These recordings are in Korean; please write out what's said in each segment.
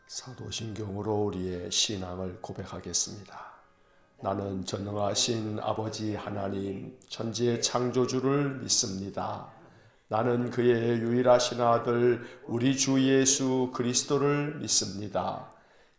사도신경으로 우리의 신앙을 고백하겠습니다. 나는 전능하신 아버지 하나님 천지의 창조주를 믿습니다. 나는 그의 유일하신 아들 우리 주 예수 그리스도를 믿습니다.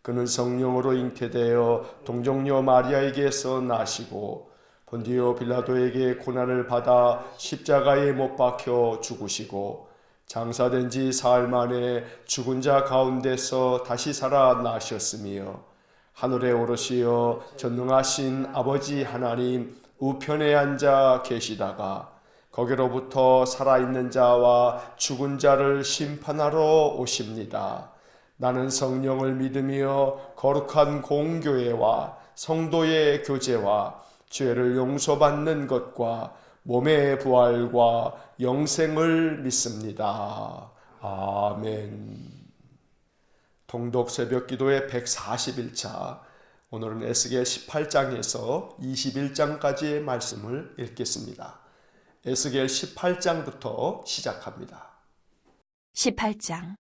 그는 성령으로 잉태되어 동정녀 마리아에게서 나시고 본디오 빌라도에게 고난을 받아 십자가에 못 박혀 죽으시고 장사된 지 사흘 만에 죽은 자 가운데서 다시 살아나셨으며 하늘에 오르시어 전능하신 아버지 하나님 우편에 앉아 계시다가 거기로부터 살아있는 자와 죽은 자를 심판하러 오십니다. 나는 성령을 믿으며 거룩한 공교회와 성도의 교제와 죄를 용서받는 것과 몸의 부활과 영생을 믿습니다. 아멘. 통독 새벽기도의 141차, 오늘은 에스겔 18장에서 21장까지의 말씀을 읽겠습니다. 에스겔 18장부터 시작합니다. 18장.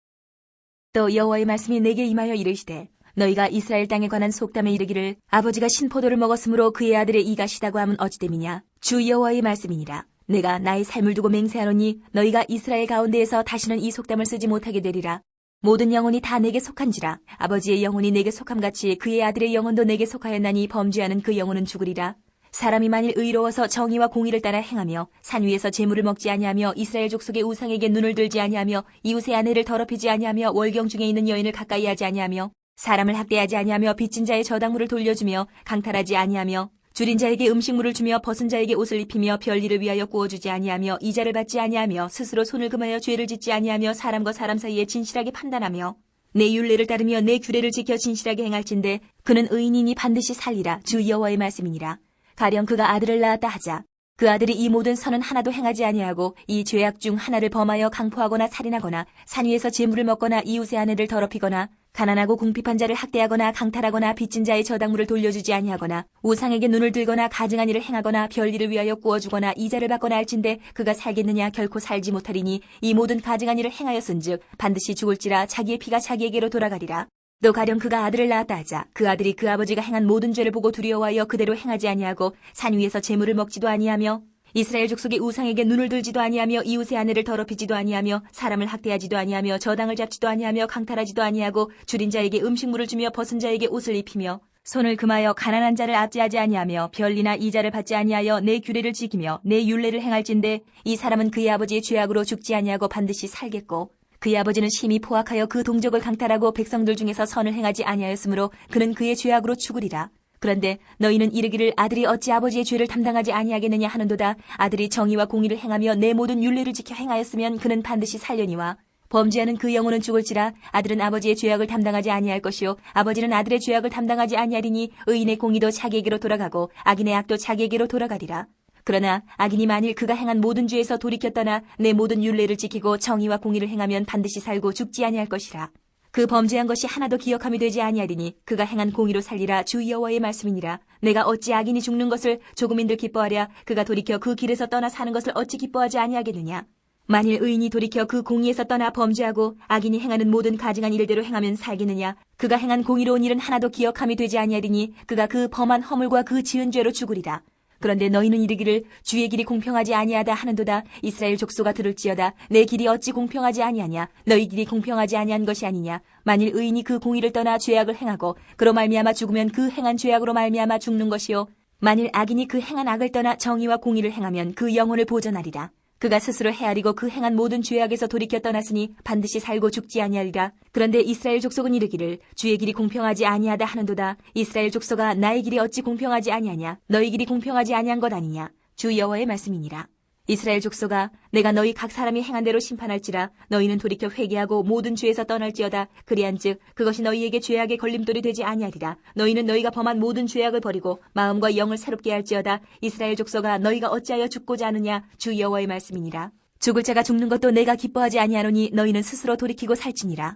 또 여호와의 말씀이 내게 임하여 이르시되 너희가 이스라엘 땅에 관한 속담에 이르기를 아버지가 신포도를 먹었으므로 그의 아들의 이가 시다고 하면 어찌됨이냐. 주 여호와의 말씀이니라. 내가 나의 삶을 두고 맹세하노니 너희가 이스라엘 가운데에서 다시는 이 속담을 쓰지 못하게 되리라. 모든 영혼이 다 내게 속한지라. 아버지의 영혼이 내게 속함같이 그의 아들의 영혼도 내게 속하였나니 범죄하는 그 영혼은 죽으리라. 사람이 만일 의로워서 정의와 공의를 따라 행하며 산 위에서 재물을 먹지 아니하며 이스라엘 족속의 우상에게 눈을 들지 아니하며 이웃의 아내를 더럽히지 아니하며 월경 중에 있는 여인을 가까이 하지 아니하며 사람을 학대하지 아니하며 빚진 자의 저당물을 돌려주며 강탈하지 아니하며 줄인 자에게 음식물을 주며 벗은 자에게 옷을 입히며 별일을 위하여 구워주지 아니하며 이자를 받지 아니하며 스스로 손을 금하여 죄를 짓지 아니하며 사람과 사람 사이에 진실하게 판단하며 내 율례를 따르며 내 규례를 지켜 진실하게 행할진대 그는 의인이니 반드시 살리라. 주 여호와의 말씀이니라. 가령 그가 아들을 낳았다 하자. 그 아들이 이 모든 선은 하나도 행하지 아니하고 이 죄악 중 하나를 범하여 강포하거나 살인하거나 산 위에서 재물을 먹거나 이웃의 아내를 더럽히거나 가난하고 궁핍한 자를 학대하거나 강탈하거나 빚진 자의 저당물을 돌려주지 아니하거나 우상에게 눈을 들거나 가증한 일을 행하거나 별일을 위하여 구워주거나 이자를 받거나 할진대 그가 살겠느냐. 결코 살지 못하리니 이 모든 가증한 일을 행하였은즉 반드시 죽을지라. 자기의 피가 자기에게로 돌아가리라. 또 가령 그가 아들을 낳았다 하자. 그 아들이 그 아버지가 행한 모든 죄를 보고 두려워하여 그대로 행하지 아니하고 산 위에서 재물을 먹지도 아니하며 이스라엘 족속의 우상에게 눈을 들지도 아니하며 이웃의 아내를 더럽히지도 아니하며 사람을 학대하지도 아니하며 저당을 잡지도 아니하며 강탈하지도 아니하고 줄인 자에게 음식물을 주며 벗은 자에게 옷을 입히며 손을 금하여 가난한 자를 압제하지 아니하며 별리나 이자를 받지 아니하여 내 규례를 지키며 내 율례를 행할진대 이 사람은 그의 아버지의 죄악으로 죽지 아니하고 반드시 살겠고 그의 아버지는 심히 포악하여 그 동족을 강탈하고 백성들 중에서 선을 행하지 아니하였으므로 그는 그의 죄악으로 죽으리라. 그런데 너희는 이르기를 아들이 어찌 아버지의 죄를 담당하지 아니하겠느냐 하는도다. 아들이 정의와 공의를 행하며 내 모든 율례를 지켜 행하였으면 그는 반드시 살려니와 범죄하는 그 영혼은 죽을지라. 아들은 아버지의 죄악을 담당하지 아니할 것이요 아버지는 아들의 죄악을 담당하지 아니하리니 의인의 공의도 자기에게로 돌아가고 악인의 악도 자기에게로 돌아가리라. 그러나 악인이 만일 그가 행한 모든 죄에서 돌이켜 떠나 내 모든 율례를 지키고 정의와 공의를 행하면 반드시 살고 죽지 아니할 것이라. 그 범죄한 것이 하나도 기억함이 되지 아니하리니 그가 행한 공의로 살리라. 주 여호와의 말씀이니라. 내가 어찌 악인이 죽는 것을 조금인들 기뻐하랴. 그가 돌이켜 그 길에서 떠나 사는 것을 어찌 기뻐하지 아니하겠느냐. 만일 의인이 돌이켜 그 공의에서 떠나 범죄하고 악인이 행하는 모든 가증한 일대로 행하면 살겠느냐. 그가 행한 공의로운 일은 하나도 기억함이 되지 아니하리니 그가 그 범한 허물과 그 지은 죄로 죽으리라. 그런데 너희는 이르기를 주의 길이 공평하지 아니하다 하는도다. 이스라엘 족속아 들을지어다. 내 길이 어찌 공평하지 아니하냐. 너희 길이 공평하지 아니한 것이 아니냐. 만일 의인이 그 공의를 떠나 죄악을 행하고 그로 말미암아 죽으면 그 행한 죄악으로 말미암아 죽는 것이요 만일 악인이 그 행한 악을 떠나 정의와 공의를 행하면 그 영혼을 보전하리라. 그가 스스로 헤아리고 그 행한 모든 죄악에서 돌이켜 떠났으니 반드시 살고 죽지 아니하리라. 그런데 이스라엘 족속은 이르기를 주의 길이 공평하지 아니하다 하는도다. 이스라엘 족속아 나의 길이 어찌 공평하지 아니하냐. 너희 길이 공평하지 아니한 것 아니냐. 주 여호와의 말씀이니라. 이스라엘 족속아 내가 너희 각 사람이 행한 대로 심판할지라. 너희는 돌이켜 회개하고 모든 죄에서 떠날지어다. 그리한즉 그것이 너희에게 죄악의 걸림돌이 되지 아니하리라. 너희는 너희가 범한 모든 죄악을 버리고 마음과 영을 새롭게 할지어다. 이스라엘 족속아 너희가 어찌하여 죽고자 하느냐. 주 여호와의 말씀이니라. 죽을 자가 죽는 것도 내가 기뻐하지 아니하노니 너희는 스스로 돌이키고 살지니라.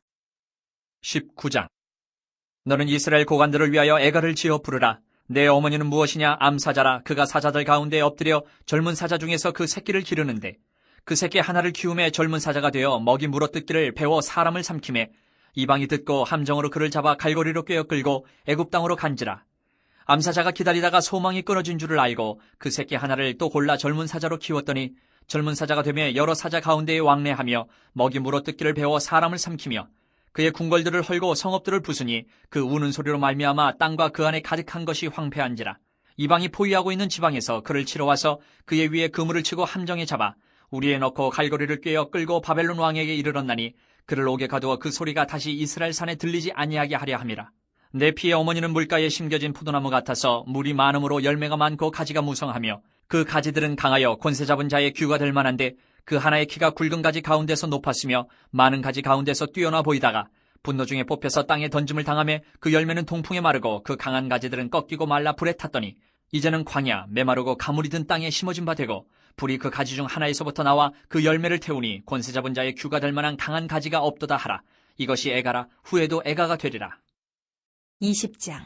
19장. 너는 이스라엘 고관들을 위하여 애가를 지어 부르라. 내 어머니는 무엇이냐? 암사자라. 그가 사자들 가운데 엎드려 젊은 사자 중에서 그 새끼를 기르는데 그 새끼 하나를 키움에 젊은 사자가 되어 먹이 물어뜯기를 배워 사람을 삼킴에 이방이 듣고 함정으로 그를 잡아 갈고리로 꿰어 끌고 애굽 땅으로 간지라. 암사자가 기다리다가 소망이 끊어진 줄을 알고 그 새끼 하나를 또 골라 젊은 사자로 키웠더니 젊은 사자가 되며 여러 사자 가운데에 왕래하며 먹이 물어뜯기를 배워 사람을 삼키며 그의 궁궐들을 헐고 성읍들을 부수니 그 우는 소리로 말미암아 땅과 그 안에 가득한 것이 황폐한지라. 이방이 포위하고 있는 지방에서 그를 치러 와서 그의 위에 그물을 치고 함정에 잡아 우리에 넣고 갈고리를 꿰어 끌고 바벨론 왕에게 이르렀나니 그를 옥에 가두어 그 소리가 다시 이스라엘 산에 들리지 아니하게 하려 함이라. 내 피의 어머니는 물가에 심겨진 포도나무 같아서 물이 많음으로 열매가 많고 가지가 무성하며 그 가지들은 강하여 권세 잡은 자의 규가 될 만한데 그 하나의 키가 굵은 가지 가운데서 높았으며 많은 가지 가운데서 뛰어나 보이다가 분노 중에 뽑혀서 땅에 던짐을 당하며 그 열매는 동풍에 마르고 그 강한 가지들은 꺾이고 말라 불에 탔더니 이제는 광야 메마르고 가물이 든 땅에 심어진 바 되고 불이 그 가지 중 하나에서부터 나와 그 열매를 태우니 권세 잡은 자의 규가 될 만한 강한 가지가 없도다 하라. 이것이 애가라. 후에도 애가가 되리라. 20장.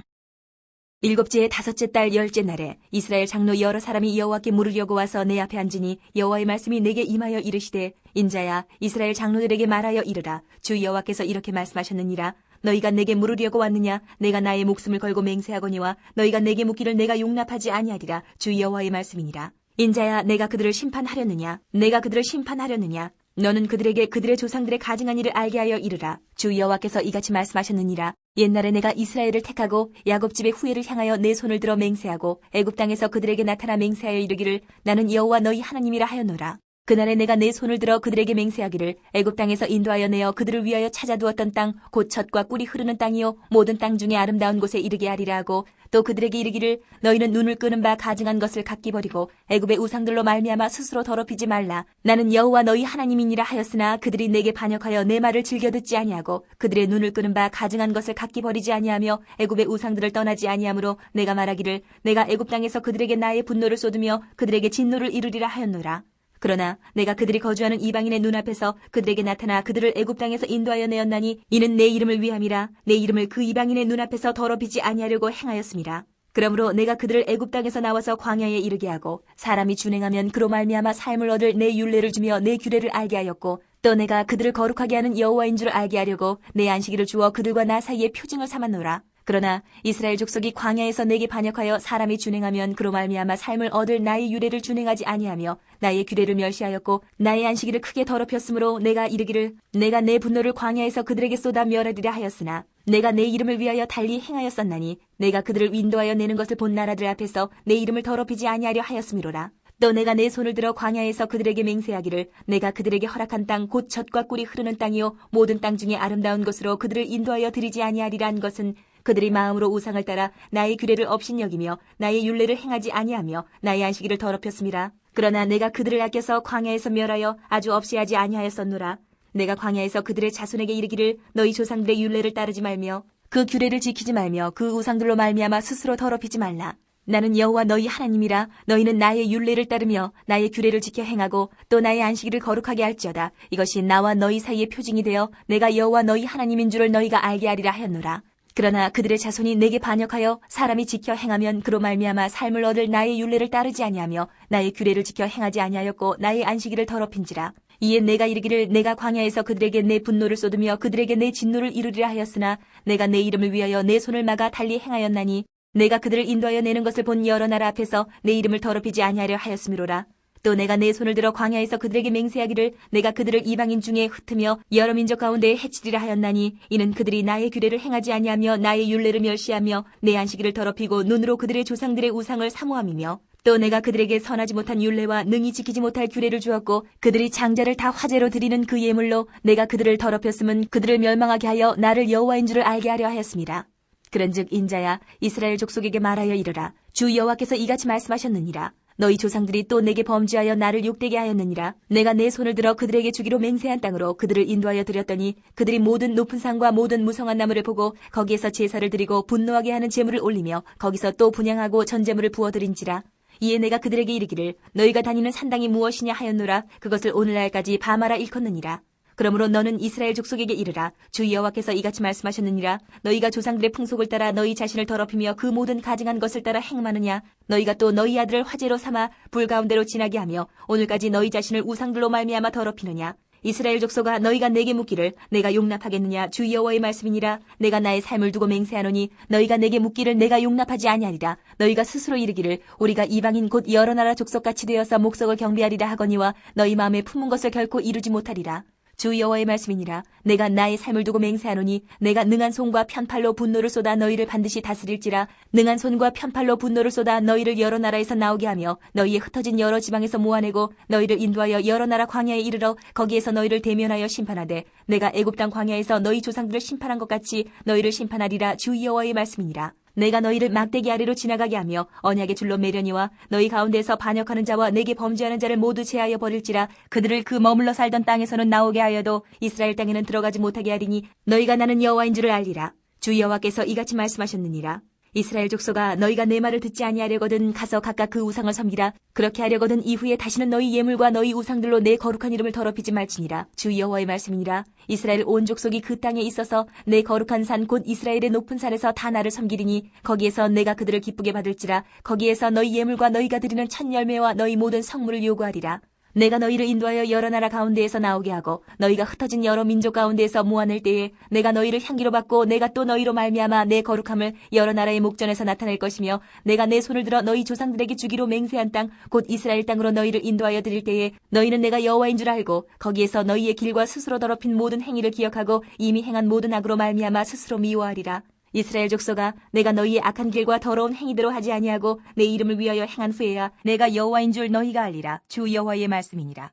일곱째의 다섯째 달 열째 날에 이스라엘 장로 여러 사람이 여호와께 물으려고 와서 내 앞에 앉으니 여호와의 말씀이 내게 임하여 이르시되 인자야 이스라엘 장로들에게 말하여 이르라. 주 여호와께서 이렇게 말씀하셨느니라. 너희가 내게 물으려고 왔느냐? 내가 나의 목숨을 걸고 맹세하거니와 너희가 내게 묻기를 내가 용납하지 아니하리라. 주 여호와의 말씀이니라. 인자야 내가 그들을 심판하려느냐? 내가 그들을 심판하려느냐? 너는 그들에게 그들의 조상들의 가증한 일을 알게 하여 이르라. 주 여호와께서 이같이 말씀하셨느니라. 옛날에 내가 이스라엘을 택하고 야곱 집의 후예를 향하여 내 손을 들어 맹세하고 애굽 땅에서 그들에게 나타나 맹세하여 이르기를 나는 여호와 너희 하나님이라 하였노라. 그날에 내가 내 손을 들어 그들에게 맹세하기를 애굽 땅에서 인도하여 내어 그들을 위하여 찾아두었던 땅 곧 젖과 꿀이 흐르는 땅이요 모든 땅 중에 아름다운 곳에 이르게 하리라 하고 또 그들에게 이르기를 너희는 눈을 끄는 바 가증한 것을 각기 버리고 애굽의 우상들로 말미암아 스스로 더럽히지 말라. 나는 여호와 너희 하나님이니라 하였으나 그들이 내게 반역하여 내 말을 즐겨 듣지 아니하고 그들의 눈을 끄는 바 가증한 것을 각기 버리지 아니하며 애굽의 우상들을 떠나지 아니하므로 내가 말하기를 내가 애굽 땅에서 그들에게 나의 분노를 쏟으며 그들에게 진노를 이루리라 하였노라. 그러나 내가 그들이 거주하는 이방인의 눈앞에서 그들에게 나타나 그들을 애굽 땅에서 인도하여 내었나니 이는 내 이름을 위함이라. 내 이름을 그 이방인의 눈앞에서 더럽히지 아니하려고 행하였음이라. 그러므로 내가 그들을 애굽 땅에서 나와서 광야에 이르게 하고 사람이 준행하면 그로 말미암아 삶을 얻을 내 율례를 주며 내 규례를 알게 하였고 또 내가 그들을 거룩하게 하는 여호와인 줄 알게 하려고 내 안식일을 주어 그들과 나 사이에 표징을 삼았노라. 그러나 이스라엘 족속이 광야에서 내게 반역하여 사람이 준행하면 그로 말미암아 삶을 얻을 나의 유례를 준행하지 아니하며 나의 규례를 멸시하였고 나의 안식일을 크게 더럽혔으므로 내가 이르기를 내가 내 분노를 광야에서 그들에게 쏟아 멸하리라 하였으나 내가 내 이름을 위하여 달리 행하였었나니 내가 그들을 인도하여 내는 것을 본 나라들 앞에서 내 이름을 더럽히지 아니하려 하였음이로라. 또 내가 내 손을 들어 광야에서 그들에게 맹세하기를 내가 그들에게 허락한 땅 곧 젖과 꿀이 흐르는 땅이요 모든 땅 중에 아름다운 곳으로 그들을 인도하여 드리지 아니하리란 것은 그들이 마음으로 우상을 따라 나의 규례를 업신여기며 나의 율례를 행하지 아니하며 나의 안식일을 더럽혔음이라. 그러나 내가 그들을 아껴서 광야에서 멸하여 아주 없이 하지 아니하였었노라. 내가 광야에서 그들의 자손에게 이르기를 너희 조상들의 율례를 따르지 말며 그 규례를 지키지 말며 그 우상들로 말미암아 스스로 더럽히지 말라. 나는 여호와 너희 하나님이라. 너희는 나의 율례를 따르며 나의 규례를 지켜 행하고 또 나의 안식일을 거룩하게 할지어다. 이것이 나와 너희 사이의 표징이 되어 내가 여호와 너희 하나님인 줄을 너희가 알게 하리라 하였노라. 그러나 그들의 자손이 내게 반역하여 사람이 지켜 행하면 그로 말미암아 삶을 얻을 나의 율례를 따르지 아니하며 나의 규례를 지켜 행하지 아니하였고 나의 안식일을 더럽힌지라. 이에 내가 이르기를 내가 광야에서 그들에게 내 분노를 쏟으며 그들에게 내 진노를 이루리라 하였으나 내가 내 이름을 위하여 내 손을 막아 달리 행하였나니 내가 그들을 인도하여 내는 것을 본 여러 나라 앞에서 내 이름을 더럽히지 아니하려 하였음이로라. 또 내가 내 손을 들어 광야에서 그들에게 맹세하기를 내가 그들을 이방인 중에 흩으며 여러 민족 가운데 해치리라 하였나니 이는 그들이 나의 규례를 행하지 아니하며 나의 율례를 멸시하며 내 안식일을 더럽히고 눈으로 그들의 조상들의 우상을 사모함이며 또 내가 그들에게 선하지 못한 율례와 능히 지키지 못할 규례를 주었고 그들이 장자를 다 화제로 드리는 그 예물로 내가 그들을 더럽혔음은 그들을 멸망하게 하여 나를 여호와인 줄을 알게 하려 하였습니다. 그런즉 인자야 이스라엘 족속에게 말하여 이르라. 주 여호와께서 이같이 말씀하셨느니라. 너희 조상들이 또 내게 범죄하여 나를 욕되게 하였느니라. 내가 내 손을 들어 그들에게 주기로 맹세한 땅으로 그들을 인도하여 드렸더니 그들이 모든 높은 산과 모든 무성한 나무를 보고 거기에서 제사를 드리고 분노하게 하는 제물을 올리며 거기서 또 분향하고 전제물을 부어드린지라. 이에 내가 그들에게 이르기를 너희가 다니는 산당이 무엇이냐 하였노라. 그것을 오늘날까지 바마라 일컫느니라. 그러므로 너는 이스라엘 족속에게 이르라. 주 여호와께서 이같이 말씀하셨느니라. 너희가 조상들의 풍속을 따라 너희 자신을 더럽히며 그 모든 가증한 것을 따라 행하느냐. 너희가 또 너희 아들을 화제로 삼아 불 가운데로 지나게 하며 오늘까지 너희 자신을 우상들로 말미암아 더럽히느냐. 이스라엘 족속아 너희가 내게 묻기를 내가 용납하겠느냐 주 여호와의 말씀이니라. 내가 나의 삶을 두고 맹세하노니 너희가 내게 묻기를 내가 용납하지 아니하리라. 너희가 스스로 이르기를 우리가 이방인 곧 여러 나라 족속같이 되어서 목석을 경배하리라 하거니와 너희 마음에 품은 것을 결코 이루지 못하리라. 주 여호와의 말씀이니라. 내가 나의 삶을 두고 맹세하노니 내가 능한 손과 편팔로 분노를 쏟아 너희를 반드시 다스릴지라. 능한 손과 편팔로 분노를 쏟아 너희를 여러 나라에서 나오게 하며 너희의 흩어진 여러 지방에서 모아내고 너희를 인도하여 여러 나라 광야에 이르러 거기에서 너희를 대면하여 심판하되 내가 애굽 땅 광야에서 너희 조상들을 심판한 것 같이 너희를 심판하리라. 주 여호와의 말씀이니라. 내가 너희를 막대기 아래로 지나가게 하며 언약의 줄로 매려니와 너희 가운데서 반역하는 자와 내게 범죄하는 자를 모두 제하여 버릴지라. 그들을 그 머물러 살던 땅에서는 나오게 하여도 이스라엘 땅에는 들어가지 못하게 하리니 너희가 나는 여호와인 줄을 알리라. 주 여호와께서 이같이 말씀하셨느니라. 이스라엘 족속아 너희가 내 말을 듣지 아니하려거든 가서 각각 그 우상을 섬기라. 그렇게 하려거든 이후에 다시는 너희 예물과 너희 우상들로 내 거룩한 이름을 더럽히지 말지니라. 주 여호와의 말씀이니라. 이스라엘 온 족속이 그 땅에 있어서 내 거룩한 산 곧 이스라엘의 높은 산에서 다 나를 섬기리니 거기에서 내가 그들을 기쁘게 받을지라. 거기에서 너희 예물과 너희가 드리는 첫 열매와 너희 모든 성물을 요구하리라. 내가 너희를 인도하여 여러 나라 가운데에서 나오게 하고 너희가 흩어진 여러 민족 가운데에서 모아낼 때에 내가 너희를 향기로 받고 내가 또 너희로 말미암아 내 거룩함을 여러 나라의 목전에서 나타낼 것이며 내가 내 손을 들어 너희 조상들에게 주기로 맹세한 땅 곧 이스라엘 땅으로 너희를 인도하여 드릴 때에 너희는 내가 여호와인 줄 알고 거기에서 너희의 길과 스스로 더럽힌 모든 행위를 기억하고 이미 행한 모든 악으로 말미암아 스스로 미워하리라. 이스라엘 족속아 내가 너희의 악한 길과 더러운 행위대로 하지 아니하고 내 이름을 위하여 행한 후에야 내가 여호와인 줄 너희가 알리라. 주 여호와의 말씀이니라.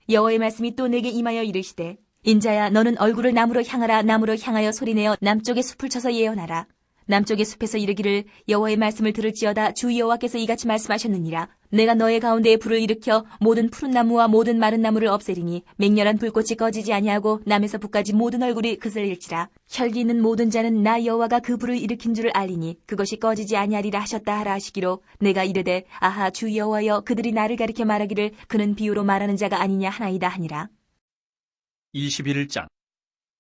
여호와의 말씀이 또 내게 임하여 이르시되 인자야 너는 얼굴을 남으로 향하라. 남으로 향하여 소리내어 남쪽의 숲을 쳐서 예언하라. 남쪽의 숲에서 이르기를 여호와의 말씀을 들을지어다. 주 여호와께서 이같이 말씀하셨느니라. 내가 너의 가운데에 불을 일으켜 모든 푸른 나무와 모든 마른 나무를 없애리니 맹렬한 불꽃이 꺼지지 아니하고 남에서 북까지 모든 얼굴이 그슬릴지라. 혈기 있는 모든 자는 나 여호와가 그 불을 일으킨 줄을 알리니 그것이 꺼지지 아니하리라 하셨다 하라 하시기로 내가 이르되 아하 주 여호와여 그들이 나를 가리켜 말하기를 그는 비유로 말하는 자가 아니냐 하나이다 하니라. 21장.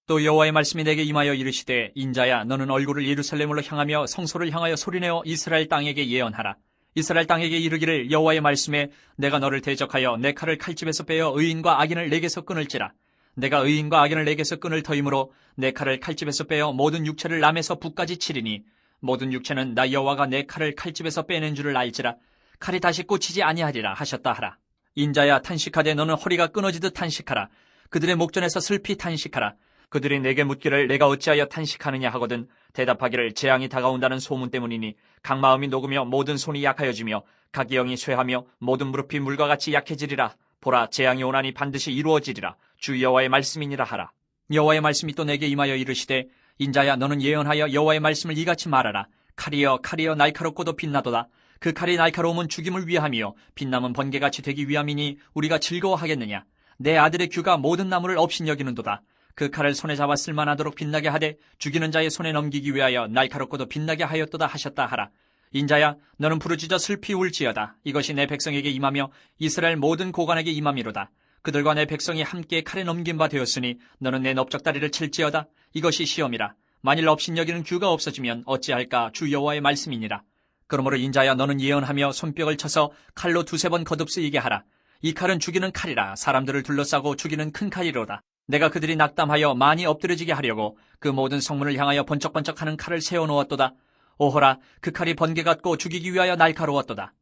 또 여호와의 말씀이 내게 임하여 이르시되 인자야 너는 얼굴을 예루살렘으로 향하며 성소를 향하여 소리내어 이스라엘 땅에게 예언하라. 이스라엘 땅에게 이르기를 여호와의 말씀에 내가 너를 대적하여 내 칼을 칼집에서 빼어 의인과 악인을 내게서 끊을지라. 내가 의인과 악인을 내게서 끊을 터이므로 내 칼을 칼집에서 빼어 모든 육체를 남에서 북까지 치리니 모든 육체는 나 여호와가 내 칼을 칼집에서 빼낸 줄을 알지라. 칼이 다시 꽂히지 아니하리라 하셨다 하라. 인자야 탄식하되 너는 허리가 끊어지듯 탄식하라. 그들의 목전에서 슬피 탄식하라. 그들이 내게 묻기를 내가 어찌하여 탄식하느냐 하거든 대답하기를 재앙이 다가온다는 소문 때문이니 각 마음이 녹으며 모든 손이 약하여지며 각 영이 쇠하며 모든 무릎이 물과 같이 약해지리라. 보라 재앙이 오나니 반드시 이루어지리라. 주 여호와의 말씀이니라 하라. 여호와의 말씀이 또 내게 임하여 이르시되 인자야 너는 예언하여 여호와의 말씀을 이같이 말하라. 칼이여 칼이여 날카롭고도 빛나도다. 그 칼이 날카로움은 죽임을 위함이요 빛남은 번개같이 되기 위함이니 우리가 즐거워하겠느냐. 내 아들의 규가 모든 나무를 업신여기는도다. 그 칼을 손에 잡아 쓸만하도록 빛나게 하되 죽이는 자의 손에 넘기기 위하여 날카롭고도 빛나게 하였도다 하셨다 하라. 인자야 너는 부르짖어 슬피 울지어다. 이것이 내 백성에게 임하며 이스라엘 모든 고관에게 임함이로다. 그들과 내 백성이 함께 칼에 넘긴 바 되었으니 너는 내 넓적다리를 칠지어다. 이것이 시험이라. 만일 업신여기는 규가 없어지면 어찌할까. 주 여호와의 말씀이니라. 그러므로 인자야 너는 예언하며 손뼉을 쳐서 칼로 두세 번 거듭쓰이게 하라. 이 칼은 죽이는 칼이라. 사람들을 둘러싸고 죽이는 큰 칼이로다. 내가 그들이 낙담하여 많이 엎드려지게 하려고 그 모든 성문을 향하여 번쩍번쩍하는 칼을 세워놓았도다. 오호라 그 칼이 번개 같고 죽이기 위하여 날카로웠도다.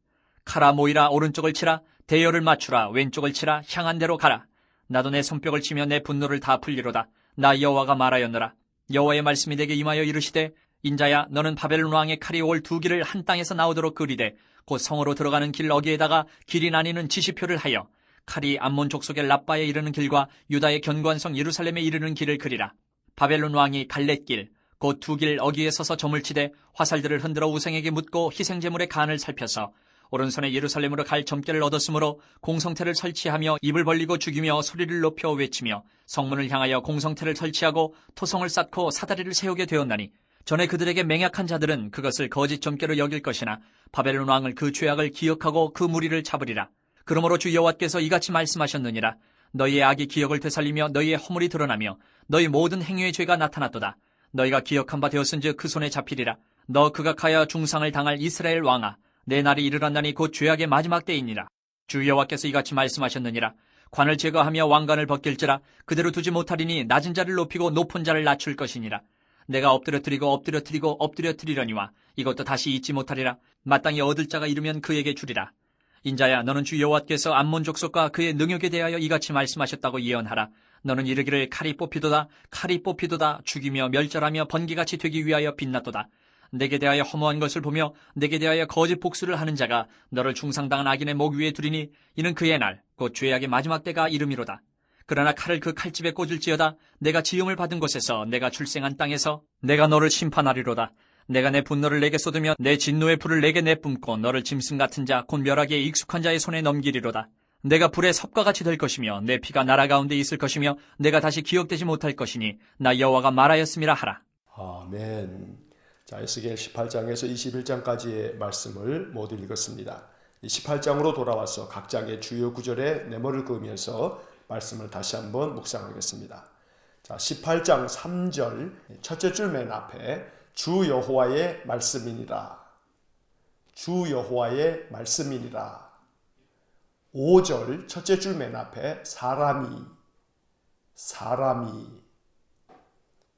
칼아 모이라 오른쪽을 치라. 대열을 맞추라. 왼쪽을 치라. 향한 대로 가라. 나도 내 손뼉을 치며 내 분노를 다 풀리로다. 나 여호와가 말하였노라. 여호와의 말씀이 내게 임하여 이르시되 인자야 너는 바벨론 왕의 칼이 올 두 길을 한 땅에서 나오도록 그리되 곧 성으로 들어가는 길 어기에다가 길이 나뉘는 지시표를 하여 칼이 암몬 족속의 랍바에 이르는 길과 유다의 견고한 성 예루살렘에 이르는 길을 그리라. 바벨론 왕이 갈렛길 곧 두 길 어기에 서서 점을 치되 화살들을 흔들어 우상에게 묻고 희생제물의 간을 살펴서 오른손에 예루살렘으로 갈 점괘를 얻었으므로 공성태를 설치하며 입을 벌리고 죽이며 소리를 높여 외치며 성문을 향하여 공성태를 설치하고 토성을 쌓고 사다리를 세우게 되었나니 전에 그들에게 맹약한 자들은 그것을 거짓 점괘로 여길 것이나 바벨론 왕을 그 죄악을 기억하고 그 무리를 잡으리라. 그러므로 주 여호와께서 이같이 말씀하셨느니라. 너희의 악이 기억을 되살리며 너희의 허물이 드러나며 너희 모든 행위의 죄가 나타났도다. 너희가 기억한 바 되었은즉 그 손에 잡히리라. 너 극악하여 중상을 당할 이스라엘 왕아 내 날이 이르렀나니 곧 죄악의 마지막 때이니라. 주 여호와께서 이같이 말씀하셨느니라. 관을 제거하며 왕관을 벗길지라 그대로 두지 못하리니 낮은 자를 높이고 높은 자를 낮출 것이니라. 내가 엎드려뜨리려니와 이것도 다시 잊지 못하리라. 마땅히 얻을 자가 이르면 그에게 주리라. 인자야, 너는 주 여호와께서 암몬 족속과 그의 능욕에 대하여 이같이 말씀하셨다고 예언하라. 너는 이르기를 칼이 뽑히도다 죽이며 멸절하며 번개같이 되기 위하여 빛났도다. 내게 대하여 허무한 것을 보며 내게 대하여 거짓 복수를 하는 자가 너를 중상당한 악인의 목 위에 두리니 이는 그의 날 곧 죄악의 마지막 때가 이름이로다. 그러나 칼을 그 칼집에 꽂을지어다. 내가 지음을 받은 곳에서 내가 출생한 땅에서 내가 너를 심판하리로다. 내가 내 분노를 내게 쏟으며 내 진노의 불을 내게 내뿜고 너를 짐승 같은 자 곧 멸하기에 익숙한 자의 손에 넘기리로다. 내가 불의 섭과 같이 될 것이며 내 피가 나라 가운데 있을 것이며 내가 다시 기억되지 못할 것이니 나 여호와가 말하였음이라 하라. 아멘. 자, 에스겔 18장에서 21장까지의 말씀을 모두 읽었습니다. 18장으로 돌아와서 각 장의 주요 구절에 메모를 그으면서 말씀을 다시 한번 묵상하겠습니다. 자, 18장 3절 첫째 줄 맨 앞에 주 여호와의 말씀이니라. 주 여호와의 말씀이니라. 5절 첫째 줄 맨 앞에 사람이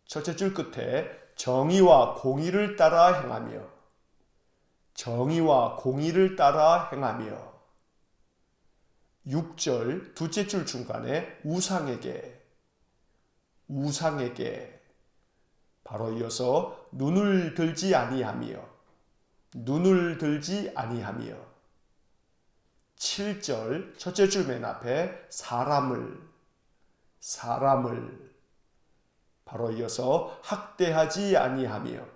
첫째 줄 끝에 정의와 공의를 따라 행하며 정의와 공의를 따라 행하며 6절 둘째 줄 중간에 우상에게 바로 이어서 눈을 들지 아니하며 7절 첫째 줄 맨 앞에 사람을 바로 이어서 학대하지 아니하며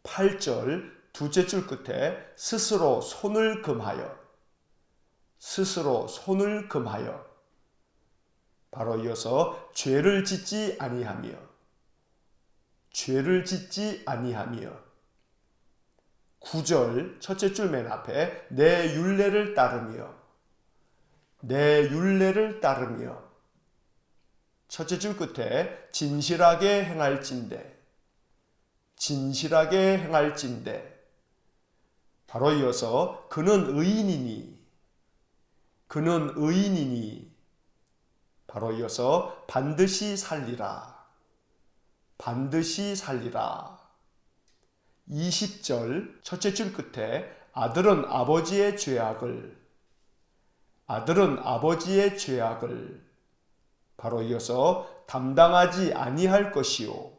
8절 둘째 줄 끝에 스스로 손을 금하여 바로 이어서 죄를 짓지 아니하며 9절 첫째 줄 맨 앞에 내 율례를 따르며 첫째 줄 끝에 진실하게 행할진대 바로 이어서 그는 의인이니 바로 이어서 반드시 살리라 20절 첫째 줄 끝에 아들은 아버지의 죄악을 바로 이어서 담당하지 아니할 것이요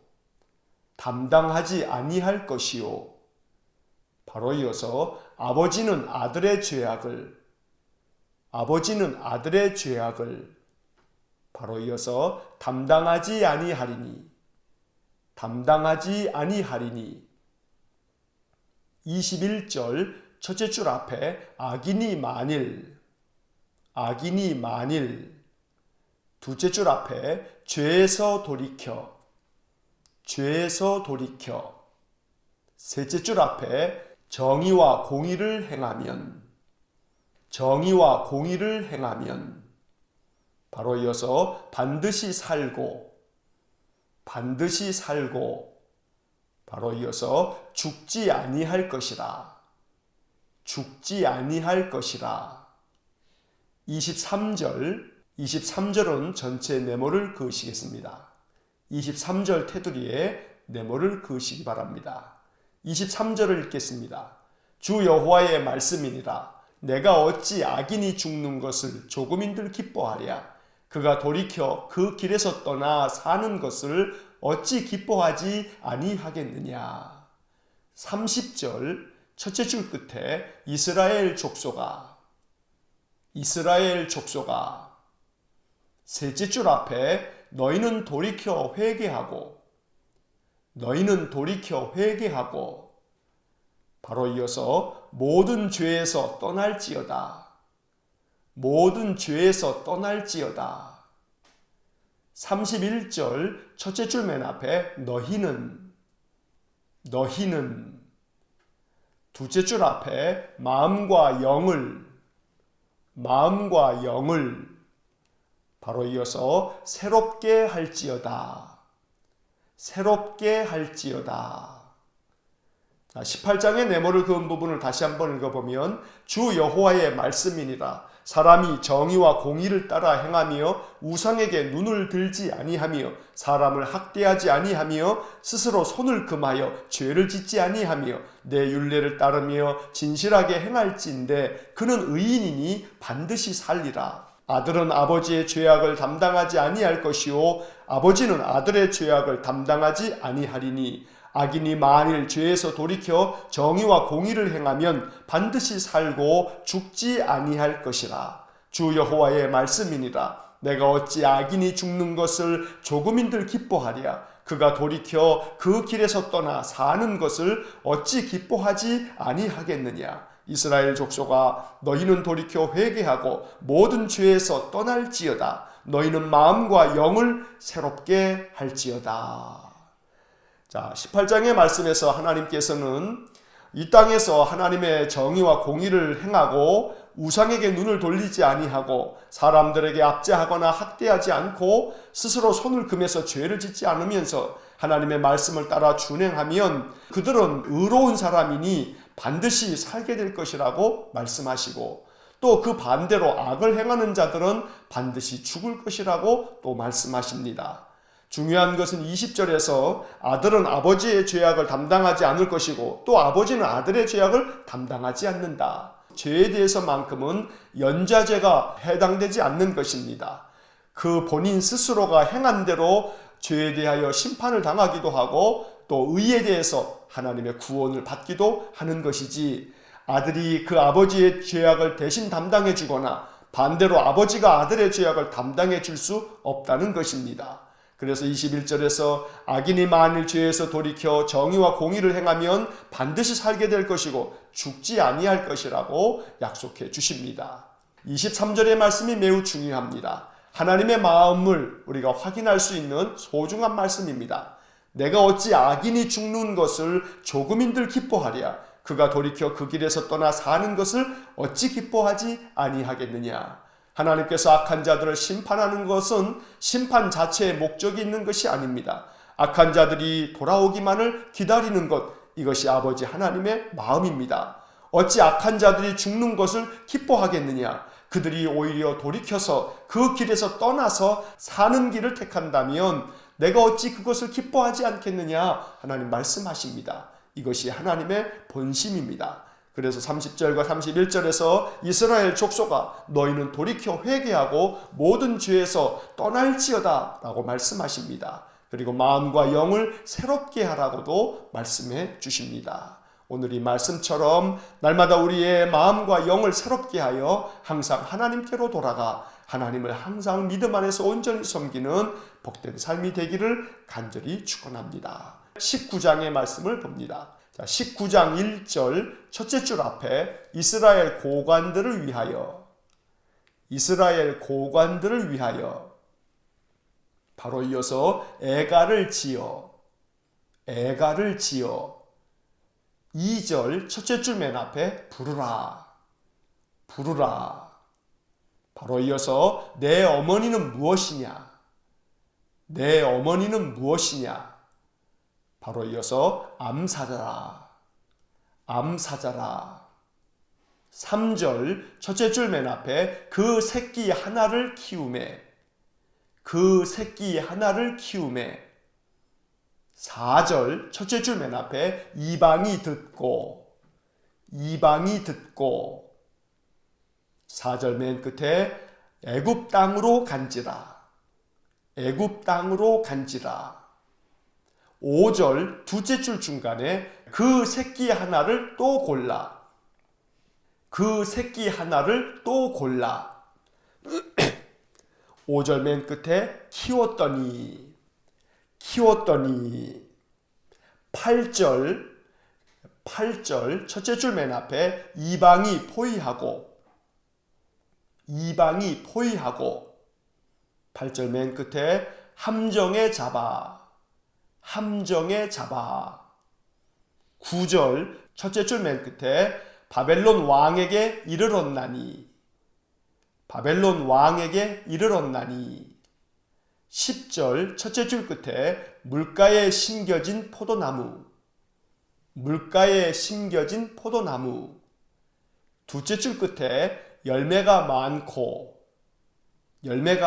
바로 이어서 아버지는 아들의 죄악을 바로 이어서 담당하지 아니하리니 21절 첫째 줄 앞에 악인이 만일 둘째 줄 앞에 죄에서 돌이켜 셋째 줄 앞에 정의와 공의를 행하면 바로 이어서 반드시 살고 바로 이어서 죽지 아니할 것이라 23절은 전체 네모를 그으시겠습니다. 23절 테두리에 네모를 그으시기 바랍니다. 23절을 읽겠습니다. 주 여호와의 말씀이니라. 내가 어찌 악인이 죽는 것을 조금인들 기뻐하랴. 그가 돌이켜 그 길에서 떠나 사는 것을 어찌 기뻐하지 아니하겠느냐. 30절 첫째 줄 끝에 이스라엘 족속아 셋째 줄 앞에 너희는 돌이켜 회개하고 바로 이어서 모든 죄에서 떠날지어다 31절 첫째 줄 맨 앞에 너희는 둘째 줄 앞에 마음과 영을 바로 이어서 새롭게 할지어다 18장의 네모를 그은 부분을 다시 한번 읽어보면 주 여호와의 말씀이니라. 사람이 정의와 공의를 따라 행하며 우상에게 눈을 들지 아니하며 사람을 학대하지 아니하며 스스로 손을 금하여 죄를 짓지 아니하며 내 율례를 따르며 진실하게 행할지인데 그는 의인이니 반드시 살리라. 아들은 아버지의 죄악을 담당하지 아니할 것이요 아버지는 아들의 죄악을 담당하지 아니하리니 악인이 만일 죄에서 돌이켜 정의와 공의를 행하면 반드시 살고 죽지 아니할 것이라. 주 여호와의 말씀이니라. 내가 어찌 악인이 죽는 것을 조금인들 기뻐하랴. 그가 돌이켜 그 길에서 떠나 사는 것을 어찌 기뻐하지 아니하겠느냐. 이스라엘 족속아, 너희는 돌이켜 회개하고 모든 죄에서 떠날지어다. 너희는 마음과 영을 새롭게 할지어다. 자, 18장의 말씀에서 하나님께서는 이 땅에서 하나님의 정의와 공의를 행하고 우상에게 눈을 돌리지 아니하고 사람들에게 압제하거나 학대하지 않고 스스로 손을 금해서 죄를 짓지 않으면서 하나님의 말씀을 따라 준행하면 그들은 의로운 사람이니 반드시 살게 될 것이라고 말씀하시고 또 그 반대로 악을 행하는 자들은 반드시 죽을 것이라고 또 말씀하십니다. 중요한 것은 20절에서 아들은 아버지의 죄악을 담당하지 않을 것이고 또 아버지는 아들의 죄악을 담당하지 않는다. 죄에 대해서만큼은 연좌죄가 해당되지 않는 것입니다. 그 본인 스스로가 행한 대로 죄에 대하여 심판을 당하기도 하고 또 의에 대해서 하나님의 구원을 받기도 하는 것이지 아들이 그 아버지의 죄악을 대신 담당해 주거나 반대로 아버지가 아들의 죄악을 담당해 줄 수 없다는 것입니다. 그래서 21절에서 악인이 만일 죄에서 돌이켜 정의와 공의를 행하면 반드시 살게 될 것이고 죽지 아니할 것이라고 약속해 주십니다. 23절의 말씀이 매우 중요합니다. 하나님의 마음을 우리가 확인할 수 있는 소중한 말씀입니다. 내가 어찌 악인이 죽는 것을 조금인들 기뻐하랴. 그가 돌이켜 그 길에서 떠나 사는 것을 어찌 기뻐하지 아니하겠느냐. 하나님께서 악한 자들을 심판하는 것은 심판 자체에 목적이 있는 것이 아닙니다. 악한 자들이 돌아오기만을 기다리는 것, 이것이 아버지 하나님의 마음입니다. 어찌 악한 자들이 죽는 것을 기뻐하겠느냐. 그들이 오히려 돌이켜서 그 길에서 떠나서 사는 길을 택한다면 내가 어찌 그것을 기뻐하지 않겠느냐. 하나님 말씀하십니다. 이것이 하나님의 본심입니다. 그래서 30절과 31절에서 이스라엘 족속아 너희는 돌이켜 회개하고 모든 죄에서 떠날지어다 라고 말씀하십니다. 그리고 마음과 영을 새롭게 하라고도 말씀해 주십니다. 오늘 이 말씀처럼 날마다 우리의 마음과 영을 새롭게 하여 항상 하나님께로 돌아가 하나님을 항상 믿음 안에서 온전히 섬기는 복된 삶이 되기를 간절히 축원합니다. 19장의 말씀을 봅니다. 자, 19장 1절 첫째 줄 앞에 이스라엘 고관들을 위하여 바로 이어서 애가를 지어 2절 첫째 줄 맨 앞에 부르라 바로 이어서 내 어머니는 무엇이냐 바로 이어서 암사자라 3절 첫째 줄 맨 앞에 그 새끼 하나를 키우매 4절 첫째 줄 맨 앞에 이방이 듣고 4절 맨 끝에 애굽 땅으로 간지라 5절 둘째 줄 중간에 그 새끼 하나를 또 골라 5절 맨 끝에 키웠더니 8절 첫째 줄 맨 앞에 이방이 포위하고 8절 맨 끝에 함정에 잡아 9절 첫째 줄 맨 끝에 바벨론 왕에게 이르렀나니 10절 첫째 줄 끝에 물가에 심겨진 포도나무 물가에 심겨진 포도나무. 둘째 줄 끝에 열매가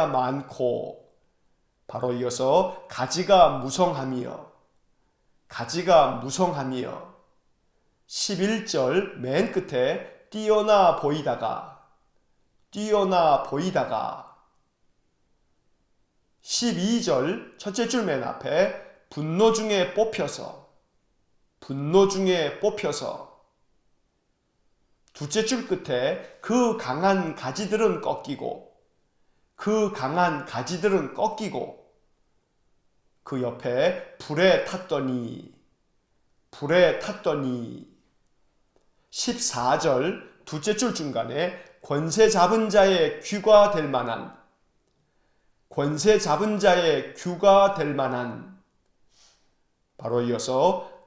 많고 바로 이어서 가지가 무성하며 11절 맨 끝에 뛰어나 보이다가 12절 첫째 줄 맨 앞에 분노 중에 뽑혀서 둘째 줄 끝에 그 강한 가지들은 꺾이고 그 옆에 불에 탔더니 14절 둘째 줄 중간에 권세 잡은 자의 귀가 될 만한 바로 이어서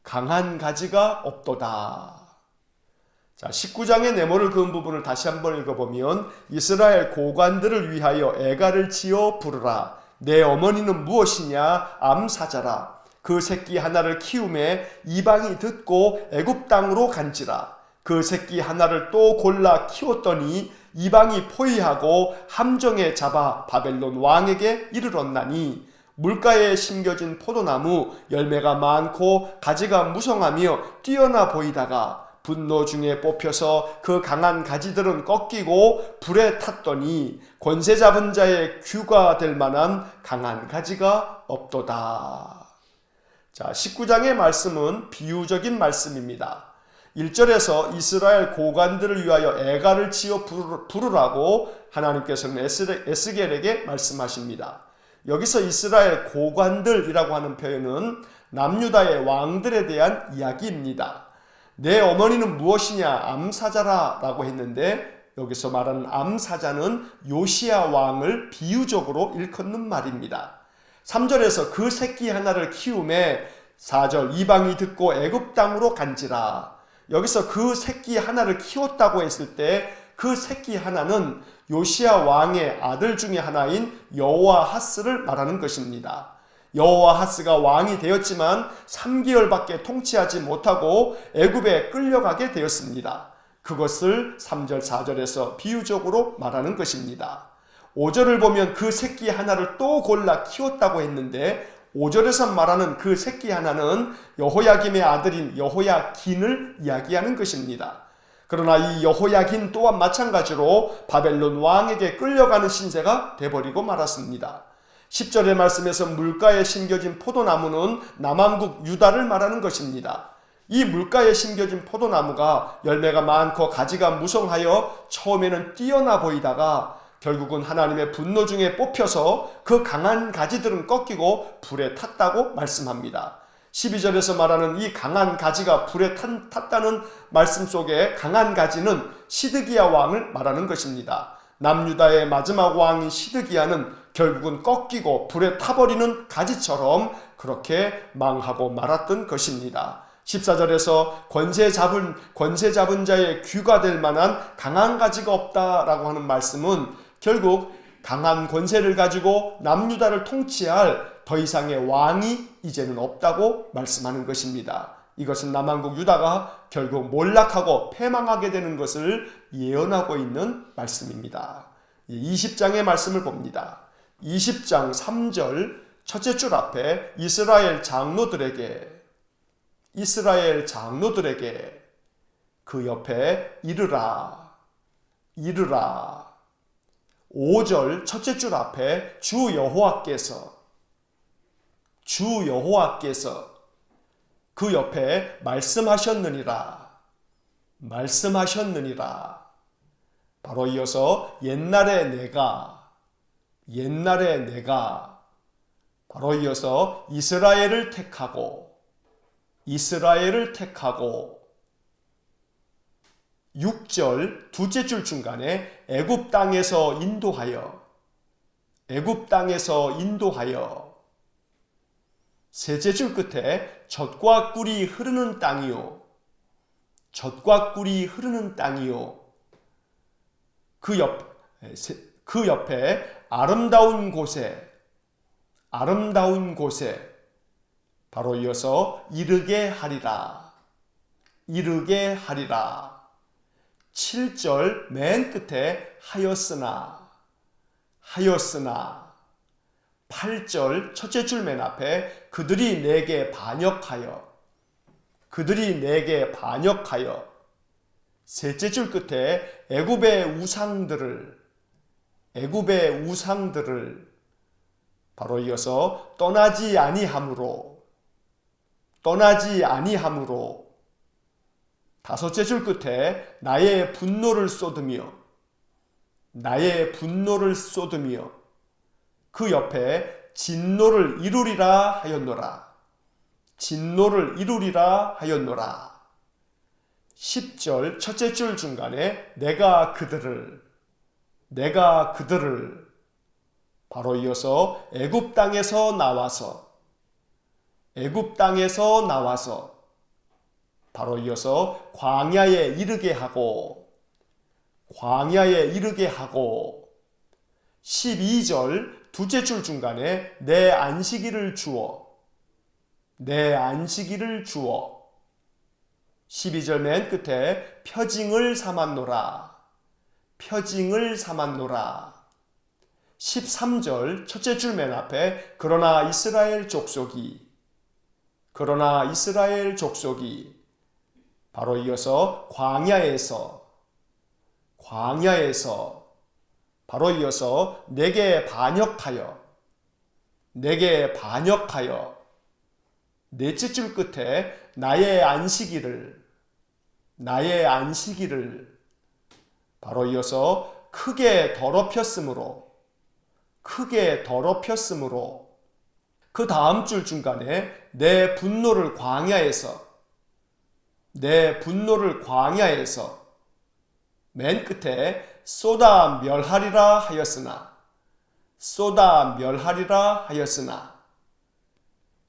강한 가지가 없도다. 자, 19장의 네모를 그은 부분을 다시 한번 읽어보면 이스라엘 고관들을 위하여 애가를 지어 부르라. 내 어머니는 무엇이냐? 암사자라. 그 새끼 하나를 키우매 이방이 듣고 애굽 땅으로 간지라. 그 새끼 하나를 또 골라 키웠더니 이방이 포위하고 함정에 잡아 바벨론 왕에게 이르렀나니 물가에 심겨진 포도나무 열매가 많고 가지가 무성하며 뛰어나 보이다가 분노 중에 뽑혀서 그 강한 가지들은 꺾이고 불에 탔더니 권세 잡은 자의 규가 될 만한 강한 가지가 없도다. 자, 19장의 말씀은 비유적인 말씀입니다. 1절에서 이스라엘 고관들을 위하여 애가를 지어 부르라고 하나님께서는 에스겔에게 말씀하십니다. 여기서 이스라엘 고관들이라고 하는 표현은 남유다의 왕들에 대한 이야기입니다. 내 어머니는 무엇이냐? 암사자라 라고 했는데 여기서 말하는 암사자는 요시야 왕을 비유적으로 일컫는 말입니다. 3절에서 그 새끼 하나를 키우매 4절 이방이 듣고 애굽 땅으로 간지라. 여기서 그 새끼 하나를 키웠다고 했을 때 그 새끼 하나는 요시야 왕의 아들 중에 하나인 여호아하스를 말하는 것입니다. 여호아하스가 왕이 되었지만 3개월밖에 통치하지 못하고 애굽에 끌려가게 되었습니다. 그것을 3절 4절에서 비유적으로 말하는 것입니다. 5절을 보면 그 새끼 하나를 또 골라 키웠다고 했는데 5절에서 말하는 그 새끼 하나는 여호야김의 아들인 여호야긴을 이야기하는 것입니다. 그러나 이 여호야긴 또한 마찬가지로 바벨론 왕에게 끌려가는 신세가 돼버리고 말았습니다. 10절의 말씀에서 물가에 심겨진 포도나무는 남왕국 유다를 말하는 것입니다. 이 물가에 심겨진 포도나무가 열매가 많고 가지가 무성하여 처음에는 뛰어나 보이다가 결국은 하나님의 분노 중에 뽑혀서 그 강한 가지들은 꺾이고 불에 탔다고 말씀합니다. 12절에서 말하는 이 강한 가지가 불에 탔다는 말씀 속에 강한 가지는 시드기야 왕을 말하는 것입니다. 남유다의 마지막 왕인 시드기야는 결국은 꺾이고 불에 타버리는 가지처럼 그렇게 망하고 말았던 것입니다. 14절에서 권세 잡은 자의 귀가 될 만한 강한 가지가 없다라고 하는 말씀은 결국 강한 권세를 가지고 남유다를 통치할 더 이상의 왕이 이제는 없다고 말씀하는 것입니다. 이것은 남왕국 유다가 결국 몰락하고 패망하게 되는 것을 예언하고 있는 말씀입니다. 20장의 말씀을 봅니다. 20장 3절 첫째 줄 앞에 이스라엘 장로들에게 그 옆에 이르라. 5절 첫째 줄 앞에 주 여호와께서 그 옆에 말씀하셨느니라. 바로 이어서 옛날에 내가 바로 이어서 이스라엘을 택하고 6절 둘째 줄 중간에 애굽 땅에서 인도하여 셋째 줄 끝에 젖과 꿀이 흐르는 땅이요 그 옆에 아름다운 곳에 바로 이어서 이르게 하리라. 이르게 하리라. 7절 맨 끝에 하였으나. 하였으나. 8절 첫째 줄 맨 앞에 그들이 내게 반역하여. 그들이 내게 반역하여. 셋째 줄 끝에 애굽의 우상들을 바로 이어서 떠나지 아니함으로. 다섯째 줄 끝에 나의 분노를 쏟으며 그 옆에 진노를 이루리라 하였노라. 10절 첫째 줄 중간에 내가 그들을 바로 이어서 애굽 땅에서 나와서 바로 이어서 광야에 이르게 하고 12절 둘째 줄 중간에 내 안식일을 주어 12절 맨 끝에 표징을 삼았노라. 13절 첫째 줄 맨 앞에 그러나 이스라엘 족속이 바로 이어서 광야에서 바로 이어서 내게 반역하여 넷째 줄 끝에 나의 안식일을 바로 이어서 크게 더럽혔으므로 그 다음 줄 중간에 내 분노를 광야에서 맨 끝에 쏟아 멸하리라 하였으나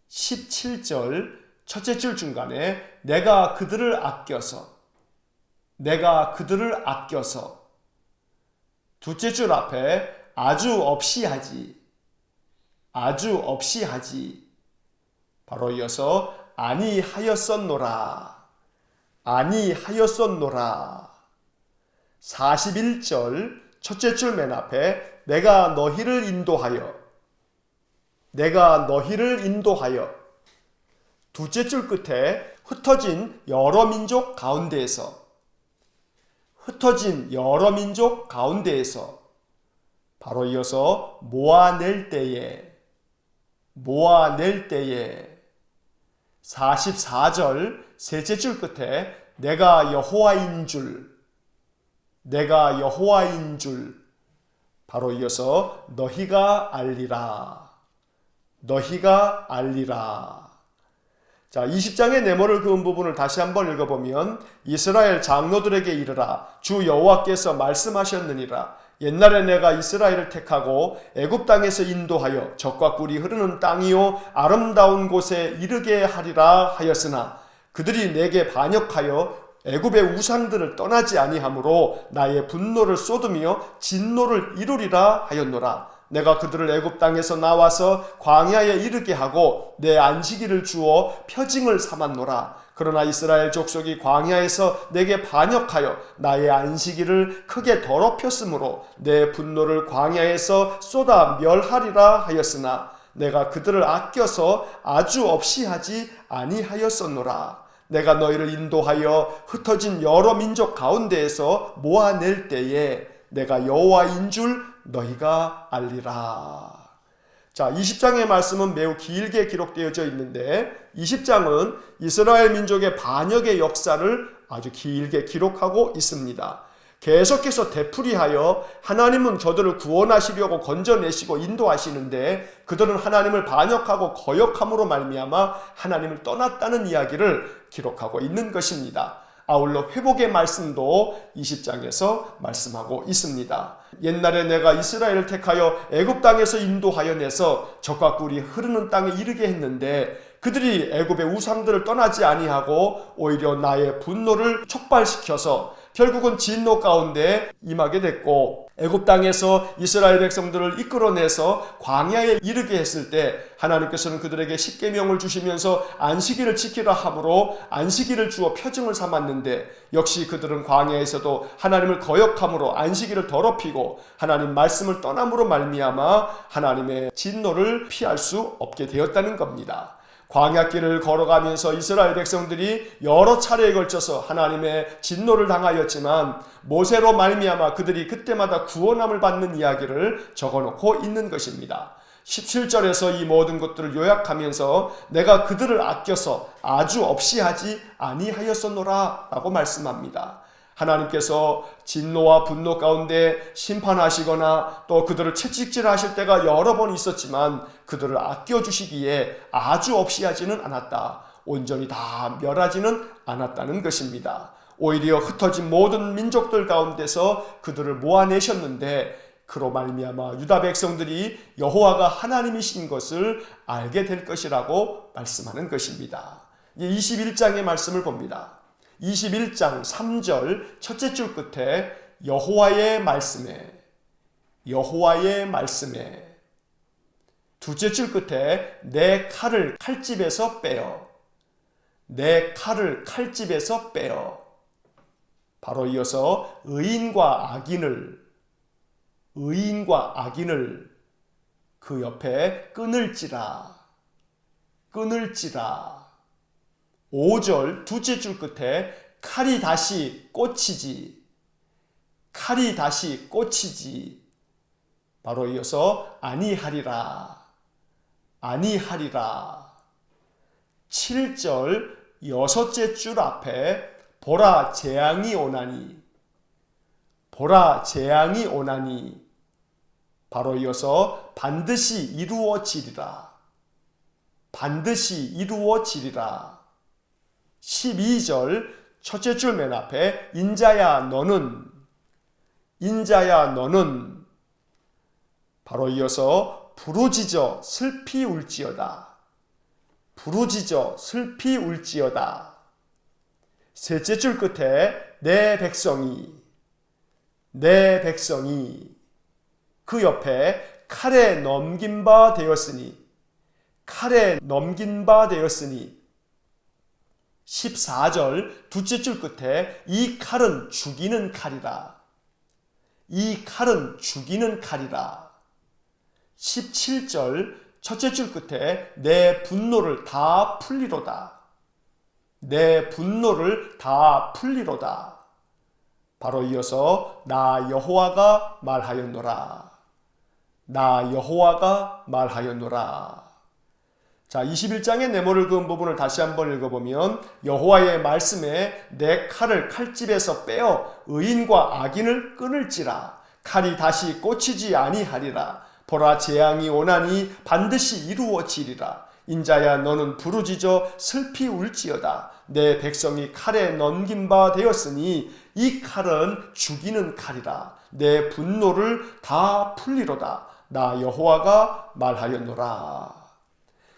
17절 첫째 줄 중간에 내가 그들을 아껴서 둘째 줄 앞에 아주 없이 하지 바로 이어서 아니하였었노라 41절 첫째 줄 맨 앞에 내가 너희를 인도하여 둘째 줄 끝에 흩어진 여러 민족 가운데에서 바로 이어서 모아낼 때에 44절 셋째 줄 끝에 내가 여호와인 줄 바로 이어서 너희가 알리라. 자, 20장의 네모를 그은 부분을 다시 한번 읽어보면 이스라엘 장로들에게 이르라. 주 여호와께서 말씀하셨느니라. 옛날에 내가 이스라엘을 택하고 애굽 땅에서 인도하여 젖과 꿀이 흐르는 땅이요 아름다운 곳에 이르게 하리라 하였으나 그들이 내게 반역하여 애굽의 우상들을 떠나지 아니하므로 나의 분노를 쏟으며 진노를 이루리라 하였노라. 내가 그들을 애굽 땅에서 나와서 광야에 이르게 하고 내 안식일을 주어 표징을 삼았노라. 그러나 이스라엘 족속이 광야에서 내게 반역하여 나의 안식일을 크게 더럽혔으므로 내 분노를 광야에서 쏟아 멸하리라 하였으나 내가 그들을 아껴서 아주 없이 하지 아니하였었노라. 내가 너희를 인도하여 흩어진 여러 민족 가운데에서 모아낼 때에 내가 여호와인 줄 너희가 알리라. 자, 20장의 말씀은 매우 길게 기록되어져 있는데 20장은 이스라엘 민족의 반역의 역사를 아주 길게 기록하고 있습니다. 계속해서 되풀이하여 하나님은 저들을 구원하시려고 건져내시고 인도하시는데 그들은 하나님을 반역하고 거역함으로 말미암아 하나님을 떠났다는 이야기를 기록하고 있는 것입니다. 아울러 회복의 말씀도 20장에서 말씀하고 있습니다. 옛날에 내가 이스라엘을 택하여 애굽 땅에서 인도하여 내서 젖과 꿀이 흐르는 땅에 이르게 했는데 그들이 애굽의 우상들을 떠나지 아니하고 오히려 나의 분노를 촉발시켜서 결국은 진노 가운데 임하게 됐고, 애굽 땅에서 이스라엘 백성들을 이끌어내서 광야에 이르게 했을 때 하나님께서는 그들에게 십계명을 주시면서 안식일을 지키라 하므로 안식일을 주어 표징을 삼았는데, 역시 그들은 광야에서도 하나님을 거역함으로 안식일을 더럽히고 하나님 말씀을 떠남으로 말미암아 하나님의 진노를 피할 수 없게 되었다는 겁니다. 광야길을 걸어가면서 이스라엘 백성들이 여러 차례에 걸쳐서 하나님의 진노를 당하였지만 모세로 말미암아 그들이 그때마다 구원함을 받는 이야기를 적어놓고 있는 것입니다. 17절에서 이 모든 것들을 요약하면서 내가 그들을 아껴서 아주 없이 하지 아니하였었노라 라고 말씀합니다. 하나님께서 진노와 분노 가운데 심판하시거나 또 그들을 채찍질하실 때가 여러 번 있었지만 그들을 아껴주시기에 아주 없이 하지는 않았다. 온전히 다 멸하지는 않았다는 것입니다. 오히려 흩어진 모든 민족들 가운데서 그들을 모아내셨는데 그로 말미암아 유다 백성들이 여호와가 하나님이신 것을 알게 될 것이라고 말씀하는 것입니다. 21장의 말씀을 봅니다. 21장 3절 첫째 줄 끝에 여호와의 말씀에, 여호와의 말씀에, 둘째 줄 끝에 내 칼을 칼집에서 빼어, 내 칼을 칼집에서 빼어. 바로 이어서 의인과 악인을, 의인과 악인을 그 옆에 끊을지라, 끊을지라. 5절 둘째 줄 끝에 칼이 다시 꽂히지, 칼이 다시 꽂히지. 바로 이어서 아니하리라, 아니하리라. 7절 여섯째 줄 앞에 보라 재앙이 오나니, 보라 재앙이 오나니. 바로 이어서 반드시 이루어지리라, 반드시 이루어지리라. 12절 첫째 줄 맨 앞에 인자야 너는, 인자야 너는. 바로 이어서 부르짖어 슬피 울지어다, 부르짖어 슬피 울지어다. 셋째 줄 끝에 내 백성이, 내 백성이. 그 옆에 칼에 넘긴 바 되었으니, 칼에 넘긴 바 되었으니. 14절 둘째 줄 끝에 이 칼은 죽이는 칼이라, 이 칼은 죽이는 칼이라. 17절 첫째 줄 끝에 내 분노를 다 풀리로다, 내 분노를 다 풀리로다. 바로 이어서 나 여호와가 말하였노라, 나 여호와가 말하였노라. 자, 21장의 네모를 그은 부분을 다시 한번 읽어보면 여호와의 말씀에 내 칼을 칼집에서 빼어 의인과 악인을 끊을지라. 칼이 다시 꽂히지 아니하리라. 보라 재앙이 오나니 반드시 이루어지리라. 인자야 너는 부르짖어 슬피 울지어다. 내 백성이 칼에 넘긴 바 되었으니 이 칼은 죽이는 칼이라. 내 분노를 다 풀리로다. 나 여호와가 말하였노라.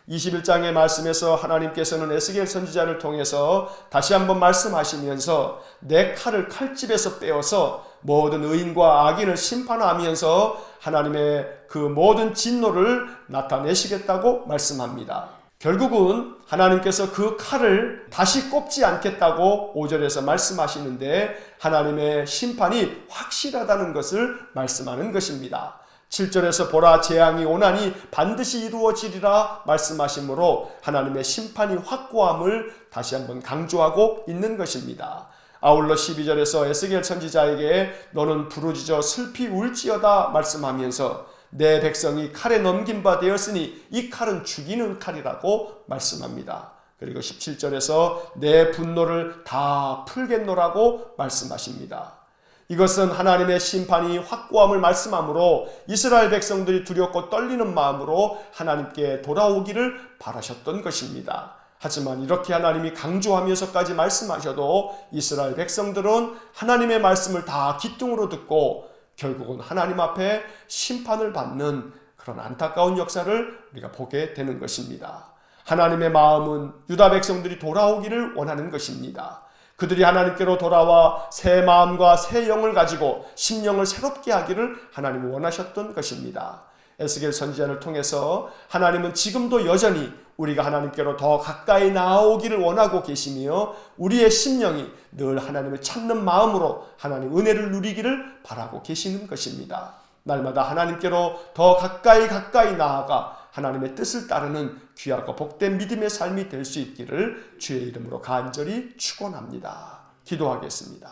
21장의 말씀에서 하나님께서는 에스겔 선지자를 통해서 다시 한번 말씀하시면서 내 칼을 칼집에서 빼어서 모든 의인과 악인을 심판하면서 하나님의 그 모든 진노를 나타내시겠다고 말씀합니다. 결국은 하나님께서 그 칼을 다시 꼽지 않겠다고 5절에서 말씀하시는데 하나님의 심판이 확실하다는 것을 말씀하는 것입니다. 7절에서 보라 재앙이 오나니 반드시 이루어지리라 말씀하시므로 하나님의 심판이 확고함을 다시 한번 강조하고 있는 것입니다. 아울러 12절에서 에스겔 선지자에게 너는 부르짖어 슬피 울지어다 말씀하면서 내 백성이 칼에 넘긴 바 되었으니 이 칼은 죽이는 칼이라고 말씀합니다. 그리고 17절에서 내 분노를 다 풀겠노라고 말씀하십니다. 이것은 하나님의 심판이 확고함을 말씀하므로 이스라엘 백성들이 두렵고 떨리는 마음으로 하나님께 돌아오기를 바라셨던 것입니다. 하지만 이렇게 하나님이 강조하면서까지 말씀하셔도 이스라엘 백성들은 하나님의 말씀을 다 귀뚱으로 듣고 결국은 하나님 앞에 심판을 받는 그런 안타까운 역사를 우리가 보게 되는 것입니다. 하나님의 마음은 유다 백성들이 돌아오기를 원하는 것입니다. 그들이 하나님께로 돌아와 새 마음과 새 영을 가지고 심령을 새롭게 하기를 하나님은 원하셨던 것입니다. 에스겔 선지자를 통해서 하나님은 지금도 여전히 우리가 하나님께로 더 가까이 나아오기를 원하고 계시며 우리의 심령이 늘 하나님을 찾는 마음으로 하나님 은혜를 누리기를 바라고 계시는 것입니다. 날마다 하나님께로 더 가까이 나아가 하나님의 뜻을 따르는 귀하고 복된 믿음의 삶이 될 수 있기를 주의 이름으로 간절히 축원합니다. 기도하겠습니다.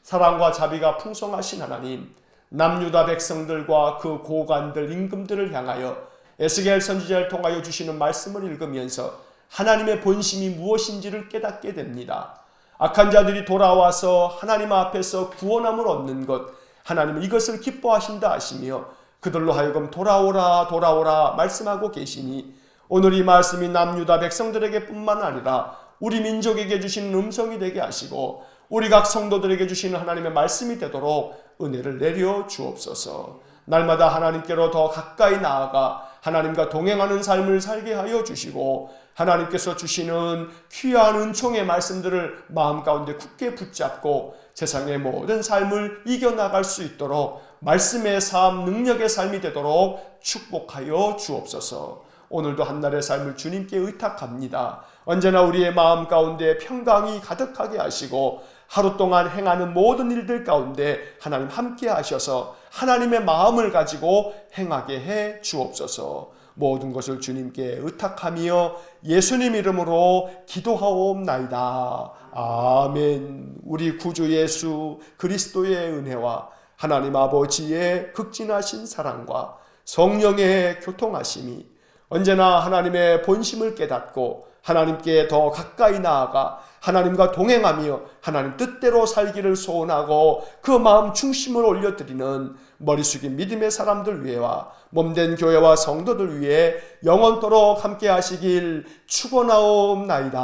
사랑과 자비가 풍성하신 하나님, 남유다 백성들과 그 고관들, 임금들을 향하여 에스겔 선지자를 통하여 주시는 말씀을 읽으면서 하나님의 본심이 무엇인지를 깨닫게 됩니다. 악한 자들이 돌아와서 하나님 앞에서 구원함을 얻는 것, 하나님은 이것을 기뻐하신다 하시며 그들로 하여금 돌아오라 말씀하고 계시니 오늘 이 말씀이 남유다 백성들에게 뿐만 아니라 우리 민족에게 주시는 음성이 되게 하시고 우리 각 성도들에게 주시는 하나님의 말씀이 되도록 은혜를 내려 주옵소서. 날마다 하나님께로 더 가까이 나아가 하나님과 동행하는 삶을 살게 하여 주시고 하나님께서 주시는 귀한 은총의 말씀들을 마음 가운데 굳게 붙잡고 세상의 모든 삶을 이겨나갈 수 있도록 말씀의 삶, 능력의 삶이 되도록 축복하여 주옵소서. 오늘도 한날의 삶을 주님께 의탁합니다. 언제나 우리의 마음 가운데 평강이 가득하게 하시고 하루 동안 행하는 모든 일들 가운데 하나님 함께 하셔서 하나님의 마음을 가지고 행하게 해 주옵소서. 모든 것을 주님께 의탁하며 예수님 이름으로 기도하옵나이다. 아멘. 우리 구주 예수 그리스도의 은혜와 하나님 아버지의 극진하신 사랑과 성령의 교통하심이 언제나 하나님의 본심을 깨닫고 하나님께 더 가까이 나아가 하나님과 동행하며 하나님 뜻대로 살기를 소원하고 그 마음 중심을 올려드리는 머리 숙인 믿음의 사람들 위해와 몸된 교회와 성도들 위해 영원토록 함께 하시길 축원하옵나이다.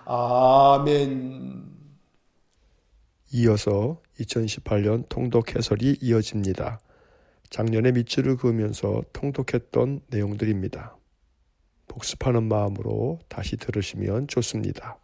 아멘. 이어서 2018년 통독 해설이 이어집니다. 작년에 밑줄을 그으면서 통독했던 내용들입니다. 복습하는 마음으로 다시 들으시면 좋습니다.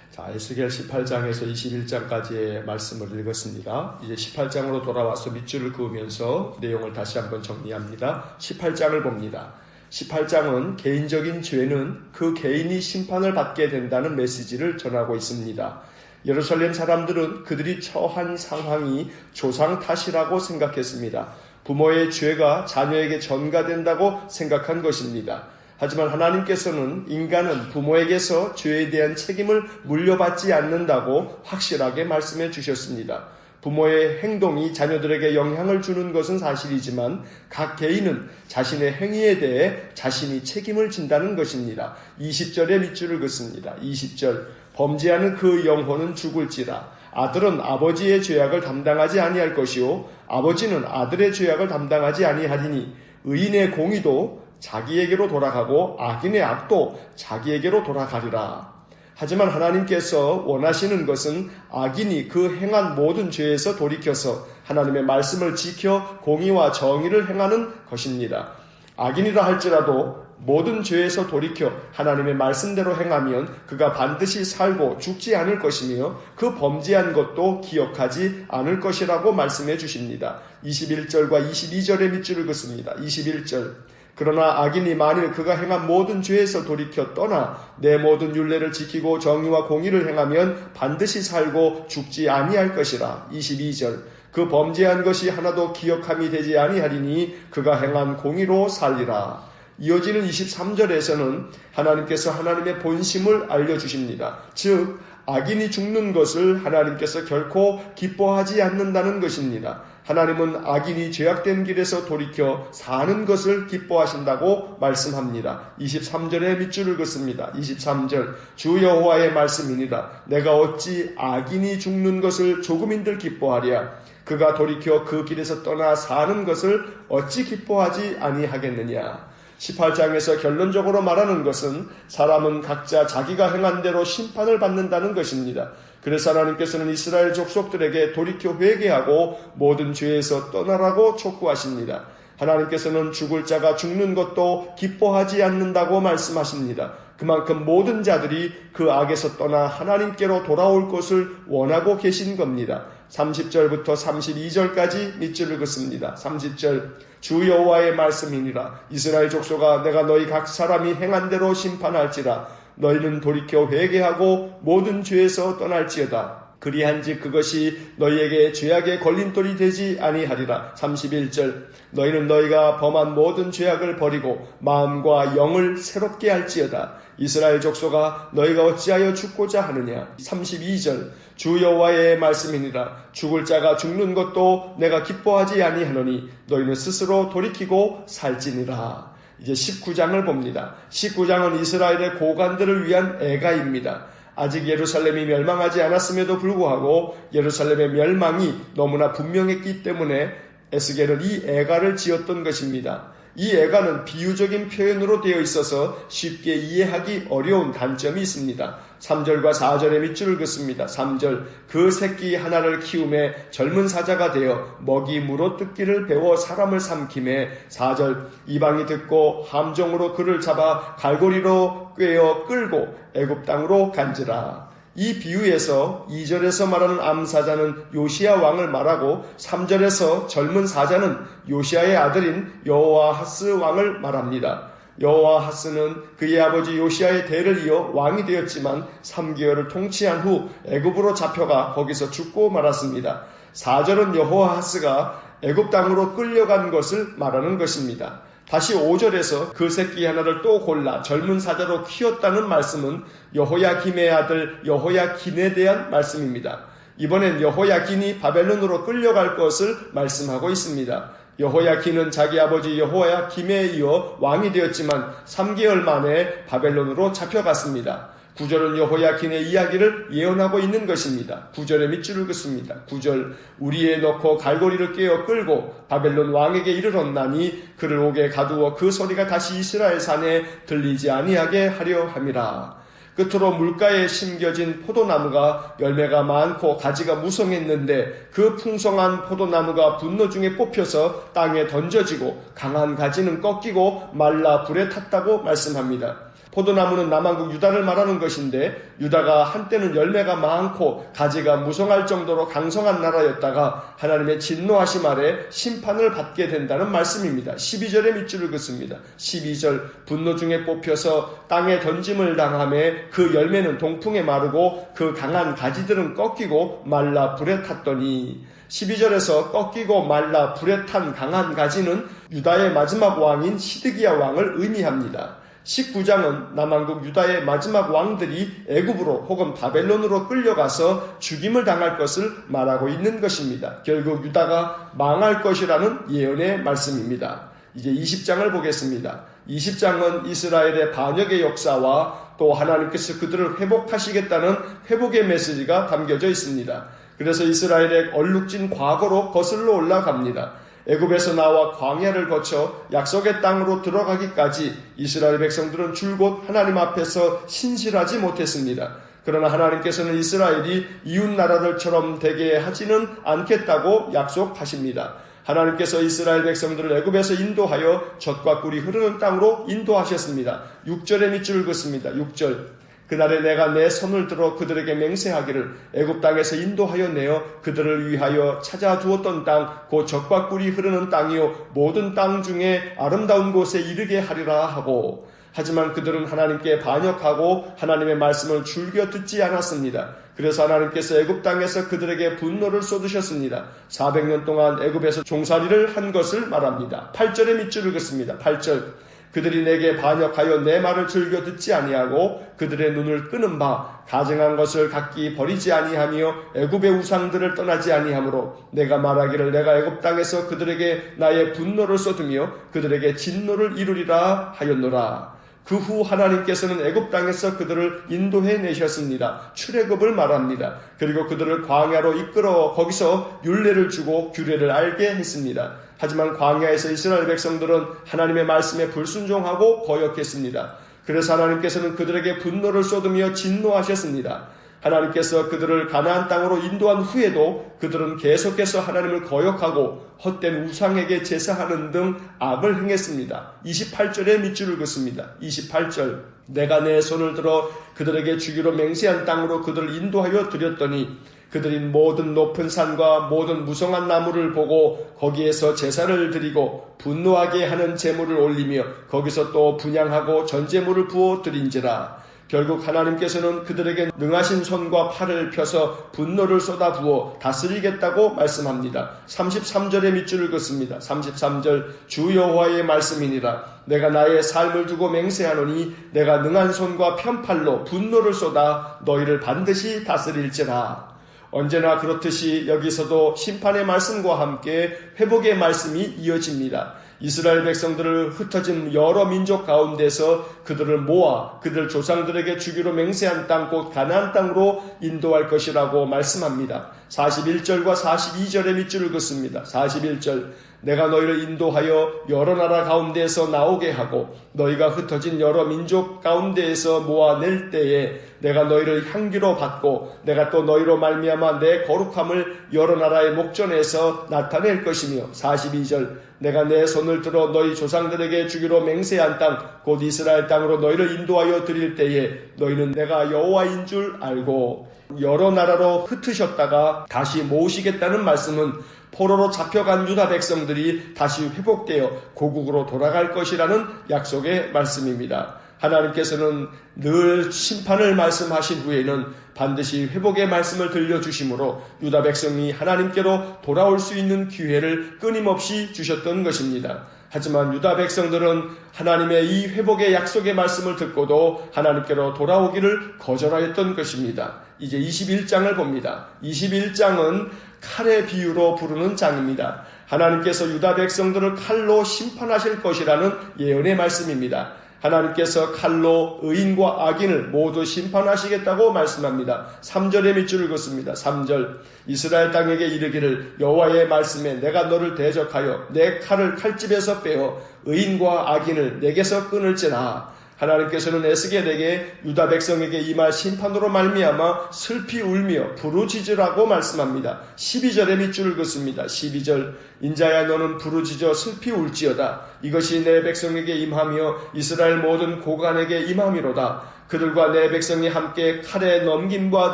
자, 에스겔 18장에서 21장까지의 말씀을 읽었습니다. 이제 18장으로 돌아와서 밑줄을 그으면서 내용을 다시 한번 정리합니다. 18장을 봅니다. 18장은 개인적인 죄는 그 개인이 심판을 받게 된다는 메시지를 전하고 있습니다. 예루살렘 사람들은 그들이 처한 상황이 조상 탓이라고 생각했습니다. 부모의 죄가 자녀에게 전가된다고 생각한 것입니다. 하지만 하나님께서는 인간은 부모에게서 죄에 대한 책임을 물려받지 않는다고 확실하게 말씀해 주셨습니다. 부모의 행동이 자녀들에게 영향을 주는 것은 사실이지만 각 개인은 자신의 행위에 대해 자신이 책임을 진다는 것입니다. 20절의 밑줄을 긋습니다. 20절 범죄하는 그 영혼은 죽을지라. 아들은 아버지의 죄악을 담당하지 아니할 것이요 아버지는 아들의 죄악을 담당하지 아니하리니 의인의 공의도 자기에게로 돌아가고 악인의 악도 자기에게로 돌아가리라. 하지만 하나님께서 원하시는 것은 악인이 그 행한 모든 죄에서 돌이켜서 하나님의 말씀을 지켜 공의와 정의를 행하는 것입니다. 악인이라 할지라도 모든 죄에서 돌이켜 하나님의 말씀대로 행하면 그가 반드시 살고 죽지 않을 것이며 그 범죄한 것도 기억하지 않을 것이라고 말씀해 주십니다. 21절과 22절의 밑줄을 긋습니다. 21절 그러나 악인이 만일 그가 행한 모든 죄에서 돌이켜 떠나 내 모든 율례를 지키고 정의와 공의를 행하면 반드시 살고 죽지 아니할 것이라. 22절 그 범죄한 것이 하나도 기억함이 되지 아니하리니 그가 행한 공의로 살리라. 이어지는 23절에서는 하나님께서 하나님의 본심을 알려주십니다. 즉 악인이 죽는 것을 하나님께서 결코 기뻐하지 않는다는 것입니다. 하나님은 악인이 죄악된 길에서 돌이켜 사는 것을 기뻐하신다고 말씀합니다. 23절에 밑줄을 긋습니다. 23절 주 여호와의 말씀이니라. 내가 어찌 악인이 죽는 것을 조금인들 기뻐하랴. 그가 돌이켜 그 길에서 떠나 사는 것을 어찌 기뻐하지 아니하겠느냐. 18장에서 결론적으로 말하는 것은 사람은 각자 자기가 행한 대로 심판을 받는다는 것입니다. 그래서 하나님께서는 이스라엘 족속들에게 돌이켜 회개하고 모든 죄에서 떠나라고 촉구하십니다. 하나님께서는 죽을 자가 죽는 것도 기뻐하지 않는다고 말씀하십니다. 그만큼 모든 자들이 그 악에서 떠나 하나님께로 돌아올 것을 원하고 계신 겁니다. 30절부터 32절까지 밑줄을 긋습니다. 30절 주 여호와의 말씀이니라. 이스라엘 족속아, 내가 너희 각 사람이 행한 대로 심판할지라. 너희는 돌이켜 회개하고 모든 죄에서 떠날지어다. 그리한즉 그것이 너희에게 죄악의 걸림돌이 되지 아니하리라. 31절 너희는 너희가 범한 모든 죄악을 버리고 마음과 영을 새롭게 할지어다. 이스라엘 족속아, 너희가 어찌하여 죽고자 하느냐. 32절 주 여호와의 말씀이니라. 죽을 자가 죽는 것도 내가 기뻐하지 아니하노니 너희는 스스로 돌이키고 살지니라. 이제 19장을 봅니다. 19장은 이스라엘의 고관들을 위한 애가입니다. 아직 예루살렘이 멸망하지 않았음에도 불구하고 예루살렘의 멸망이 너무나 분명했기 때문에 에스겔은 이 애가를 지었던 것입니다. 이 애가는 비유적인 표현으로 되어 있어서 쉽게 이해하기 어려운 단점이 있습니다. 3절과 4절의 밑줄을 긋습니다. 3절 그 새끼 하나를 키움에 젊은 사자가 되어 먹이 물어뜯기를 배워 사람을 삼킴에. 4절 이방이 듣고 함정으로 그를 잡아 갈고리로 꿰어 끌고 애굽 땅으로 간지라. 이 비유에서 2절에서 말하는 암사자는 요시야 왕을 말하고 3절에서 젊은 사자는 요시야의 아들인 여호아하스 왕을 말합니다. 여호아하스는 그의 아버지 요시야의 대를 이어 왕이 되었지만 3개월을 통치한 후 애굽으로 잡혀가 거기서 죽고 말았습니다. 4절은 여호아하스가 애굽 땅으로 끌려간 것을 말하는 것입니다. 다시 5절에서 그 새끼 하나를 또 골라 젊은 사자로 키웠다는 말씀은 여호야김의 아들 여호야긴에 대한 말씀입니다. 이번엔 여호야긴이 바벨론으로 끌려갈 것을 말씀하고 있습니다. 여호야긴은 자기 아버지 여호야김에 이어 왕이 되었지만 3개월 만에 바벨론으로 잡혀갔습니다. 9절은 여호야긴의 이야기를 예언하고 있는 것입니다. 9절에 밑줄을 긋습니다. 9절 우리에 넣고 갈고리를 꿰어 끌고 바벨론 왕에게 이르렀나니 그를 옥에 가두어 그 소리가 다시 이스라엘 산에 들리지 아니하게 하려 함이라. 끝으로 물가에 심겨진 포도나무가 열매가 많고 가지가 무성했는데 그 풍성한 포도나무가 분노 중에 뽑혀서 땅에 던져지고 강한 가지는 꺾이고 말라 불에 탔다고 말씀합니다. 포도나무는 남한국 유다를 말하는 것인데 유다가 한때는 열매가 많고 가지가 무성할 정도로 강성한 나라였다가 하나님의 진노하심 아래 심판을 받게 된다는 말씀입니다. 12절에 밑줄을 긋습니다. 12절 분노 중에 뽑혀서 땅에 던짐을 당하며 그 열매는 동풍에 마르고 그 강한 가지들은 꺾이고 말라 불에 탔더니. 12절에서 꺾이고 말라 불에 탄 강한 가지는 유다의 마지막 왕인 시드기야 왕을 의미합니다. 19장은 남한국 유다의 마지막 왕들이 애굽으로 혹은 바벨론으로 끌려가서 죽임을 당할 것을 말하고 있는 것입니다. 결국 유다가 망할 것이라는 예언의 말씀입니다. 이제 20장을 보겠습니다. 20장은 이스라엘의 반역의 역사와 또 하나님께서 그들을 회복하시겠다는 회복의 메시지가 담겨져 있습니다. 그래서 이스라엘의 얼룩진 과거로 거슬러 올라갑니다. 애굽에서 나와 광야를 거쳐 약속의 땅으로 들어가기까지 이스라엘 백성들은 줄곧 하나님 앞에서 신실하지 못했습니다. 그러나 하나님께서는 이스라엘이 이웃 나라들처럼 되게 하지는 않겠다고 약속하십니다. 하나님께서 이스라엘 백성들을 애굽에서 인도하여 젖과 꿀이 흐르는 땅으로 인도하셨습니다. 6절의 밑줄을 긋습니다. 6절 그날에 내가 내 손을 들어 그들에게 맹세하기를 애굽 땅에서 인도하여 내어 그들을 위하여 찾아두었던 땅 곧 젖과 꿀이 흐르는 땅이요 모든 땅 중에 아름다운 곳에 이르게 하리라 하고. 하지만 그들은 하나님께 반역하고 하나님의 말씀을 즐겨 듣지 않았습니다. 그래서 하나님께서 애굽 땅에서 그들에게 분노를 쏟으셨습니다. 400년 동안 애굽에서 종살이를 한 것을 말합니다. 8절의 밑줄을 긋습니다. 8절 그들이 내게 반역하여 내 말을 즐겨 듣지 아니하고 그들의 눈을 끄는 바 가증한 것을 각기 버리지 아니하며 애굽의 우상들을 떠나지 아니하므로 내가 말하기를 내가 애굽 땅에서 그들에게 나의 분노를 쏟으며 그들에게 진노를 이루리라 하였노라. 그 후 하나님께서는 애굽 땅에서 그들을 인도해 내셨습니다. 출애굽을 말합니다. 그리고 그들을 광야로 이끌어 거기서 율례를 주고 규례를 알게 했습니다. 하지만 광야에서 이스라엘 백성들은 하나님의 말씀에 불순종하고 거역했습니다. 그래서 하나님께서는 그들에게 분노를 쏟으며 진노하셨습니다. 하나님께서 그들을 가나안 땅으로 인도한 후에도 그들은 계속해서 하나님을 거역하고 헛된 우상에게 제사하는 등 악을 행했습니다. 28절에 밑줄을 긋습니다. 28절 내가 내 손을 들어 그들에게 주기로 맹세한 땅으로 그들을 인도하여 드렸더니 그들이 모든 높은 산과 모든 무성한 나무를 보고 거기에서 제사를 드리고 분노하게 하는 제물을 올리며 거기서 또 분향하고 전제물을 부어 드린지라. 결국 하나님께서는 그들에게 능하신 손과 팔을 펴서 분노를 쏟아 부어 다스리겠다고 말씀합니다. 33절에 밑줄을 긋습니다. 33절 주 여호와의 말씀이니라. 내가 나의 삶을 두고 맹세하노니 내가 능한 손과 편팔로 분노를 쏟아 너희를 반드시 다스릴지라. 언제나 그렇듯이 여기서도 심판의 말씀과 함께 회복의 말씀이 이어집니다. 이스라엘 백성들을 흩어진 여러 민족 가운데서 그들을 모아 그들 조상들에게 주기로 맹세한 땅 곧 가나안 땅으로 인도할 것이라고 말씀합니다. 41절과 42절의 밑줄을 긋습니다. 41절 내가 너희를 인도하여 여러 나라 가운데에서 나오게 하고 너희가 흩어진 여러 민족 가운데에서 모아낼 때에 내가 너희를 향기로 받고 내가 또 너희로 말미암아 내 거룩함을 여러 나라의 목전에서 나타낼 것이며 42절 내가 내 손을 들어 너희 조상들에게 주기로 맹세한 땅 곧 이스라엘 땅으로 너희를 인도하여 드릴 때에 너희는 내가 여호와인 줄 알고 여러 나라로 흩으셨다가 다시 모으시겠다는 말씀은 포로로 잡혀간 유다 백성들이 다시 회복되어 고국으로 돌아갈 것이라는 약속의 말씀입니다. 하나님께서는 늘 심판을 말씀하신 후에는 반드시 회복의 말씀을 들려주심으로 유다 백성이 하나님께로 돌아올 수 있는 기회를 끊임없이 주셨던 것입니다. 하지만 유다 백성들은 하나님의 이 회복의 약속의 말씀을 듣고도 하나님께로 돌아오기를 거절하였던 것입니다. 이제 21장을 봅니다. 21장은 칼의 비유로 부르는 장입니다. 하나님께서 유다 백성들을 칼로 심판하실 것이라는 예언의 말씀입니다. 하나님께서 칼로 의인과 악인을 모두 심판하시겠다고 말씀합니다. 3절의 밑줄을 긋습니다. 3절 이스라엘 땅에게 이르기를 여호와의 말씀에 내가 너를 대적하여 내 칼을 칼집에서 빼어 의인과 악인을 내게서 끊을지라. 하나님께서는 에스겔에게 유다 백성에게 임할 심판으로 말미암아 슬피 울며 부르짖으라고 말씀합니다. 12절의 밑줄을 긋습니다. 12절 인자야 너는 부르짖어 슬피 울지어다. 이것이 내 백성에게 임하며 이스라엘 모든 고관에게 임함이로다. 그들과 내 백성이 함께 칼에 넘김과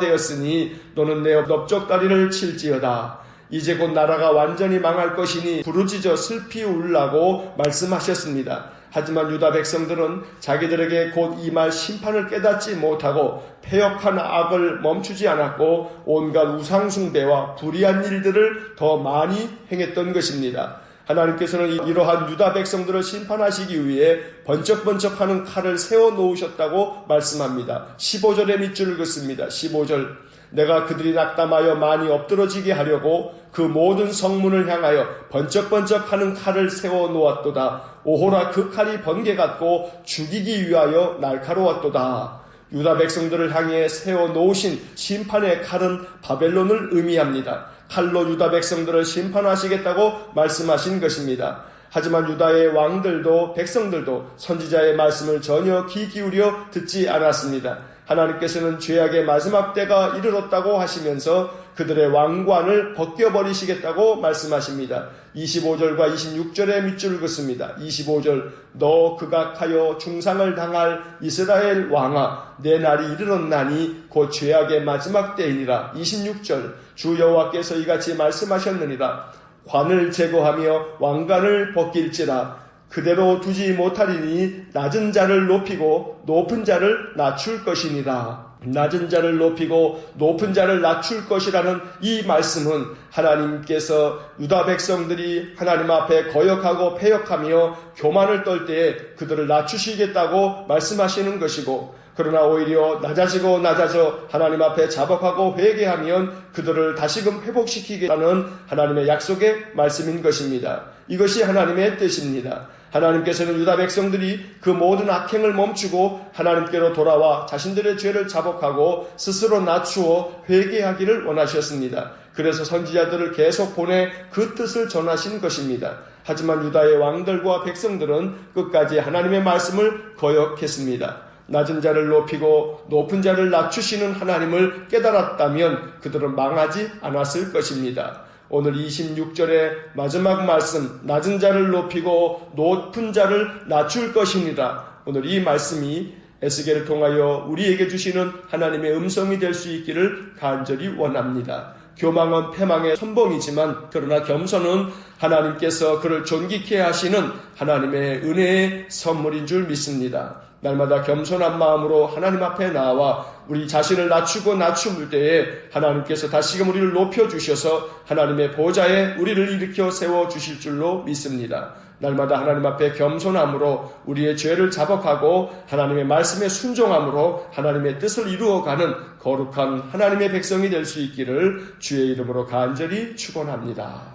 되었으니 너는 내 넓적다리를 칠지어다. 이제 곧 나라가 완전히 망할 것이니 부르짖어 슬피 울라고 말씀하셨습니다. 하지만 유다 백성들은 자기들에게 곧 임할 심판을 깨닫지 못하고 패역한 악을 멈추지 않았고 온갖 우상숭배와 불의한 일들을 더 많이 행했던 것입니다. 하나님께서는 이러한 유다 백성들을 심판하시기 위해 번쩍번쩍하는 칼을 세워놓으셨다고 말씀합니다. 15절의 밑줄을 긋습니다. 15절 내가 그들이 낙담하여 많이 엎드러지게 하려고 그 모든 성문을 향하여 번쩍번쩍하는 칼을 세워놓았도다. 오호라 그 칼이 번개 같고 죽이기 위하여 날카로웠도다. 유다 백성들을 향해 세워놓으신 심판의 칼은 바벨론을 의미합니다. 칼로 유다 백성들을 심판하시겠다고 말씀하신 것입니다. 하지만 유다의 왕들도 백성들도 선지자의 말씀을 전혀 귀 기울여 듣지 않았습니다. 하나님께서는 죄악의 마지막 때가 이르렀다고 하시면서 그들의 왕관을 벗겨버리시겠다고 말씀하십니다. 25절과 26절의 밑줄을 긋습니다. 25절 너 극악하여 중상을 당할 이스라엘 왕아 내 날이 이르렀나니 곧 죄악의 마지막 때이니라. 26절 주 여호와께서 이같이 말씀하셨느니라. 관을 제거하며 왕관을 벗길지라. 그대로 두지 못하리니 낮은 자를 높이고 높은 자를 낮출 것이니라. 낮은 자를 높이고 높은 자를 낮출 것이라는 이 말씀은 하나님께서 유다 백성들이 하나님 앞에 거역하고 패역하며 교만을 떨 때에 그들을 낮추시겠다고 말씀하시는 것이고, 그러나 오히려 낮아지고 낮아져 하나님 앞에 자복하고 회개하면 그들을 다시금 회복시키겠다는 하나님의 약속의 말씀인 것입니다. 이것이 하나님의 뜻입니다. 하나님께서는 유다 백성들이 그 모든 악행을 멈추고 하나님께로 돌아와 자신들의 죄를 자복하고 스스로 낮추어 회개하기를 원하셨습니다. 그래서 선지자들을 계속 보내 그 뜻을 전하신 것입니다. 하지만 유다의 왕들과 백성들은 끝까지 하나님의 말씀을 거역했습니다. 낮은 자를 높이고 높은 자를 낮추시는 하나님을 깨달았다면 그들은 망하지 않았을 것입니다. 오늘 26절의 마지막 말씀, 낮은 자를 높이고 높은 자를 낮출 것이니라. 오늘 이 말씀이 에스겔을 통하여 우리에게 주시는 하나님의 음성이 될 수 있기를 간절히 원합니다. 교망은 패망의 선봉이지만 그러나 겸손은 하나님께서 그를 존귀케 하시는 하나님의 은혜의 선물인 줄 믿습니다. 날마다 겸손한 마음으로 하나님 앞에 나와 우리 자신을 낮추고 낮춤을 때에 하나님께서 다시금 우리를 높여주셔서 하나님의 보좌에 우리를 일으켜 세워주실 줄로 믿습니다. 날마다 하나님 앞에 겸손함으로 우리의 죄를 자복하고 하나님의 말씀에 순종함으로 하나님의 뜻을 이루어가는 거룩한 하나님의 백성이 될 수 있기를 주의 이름으로 간절히 축원합니다.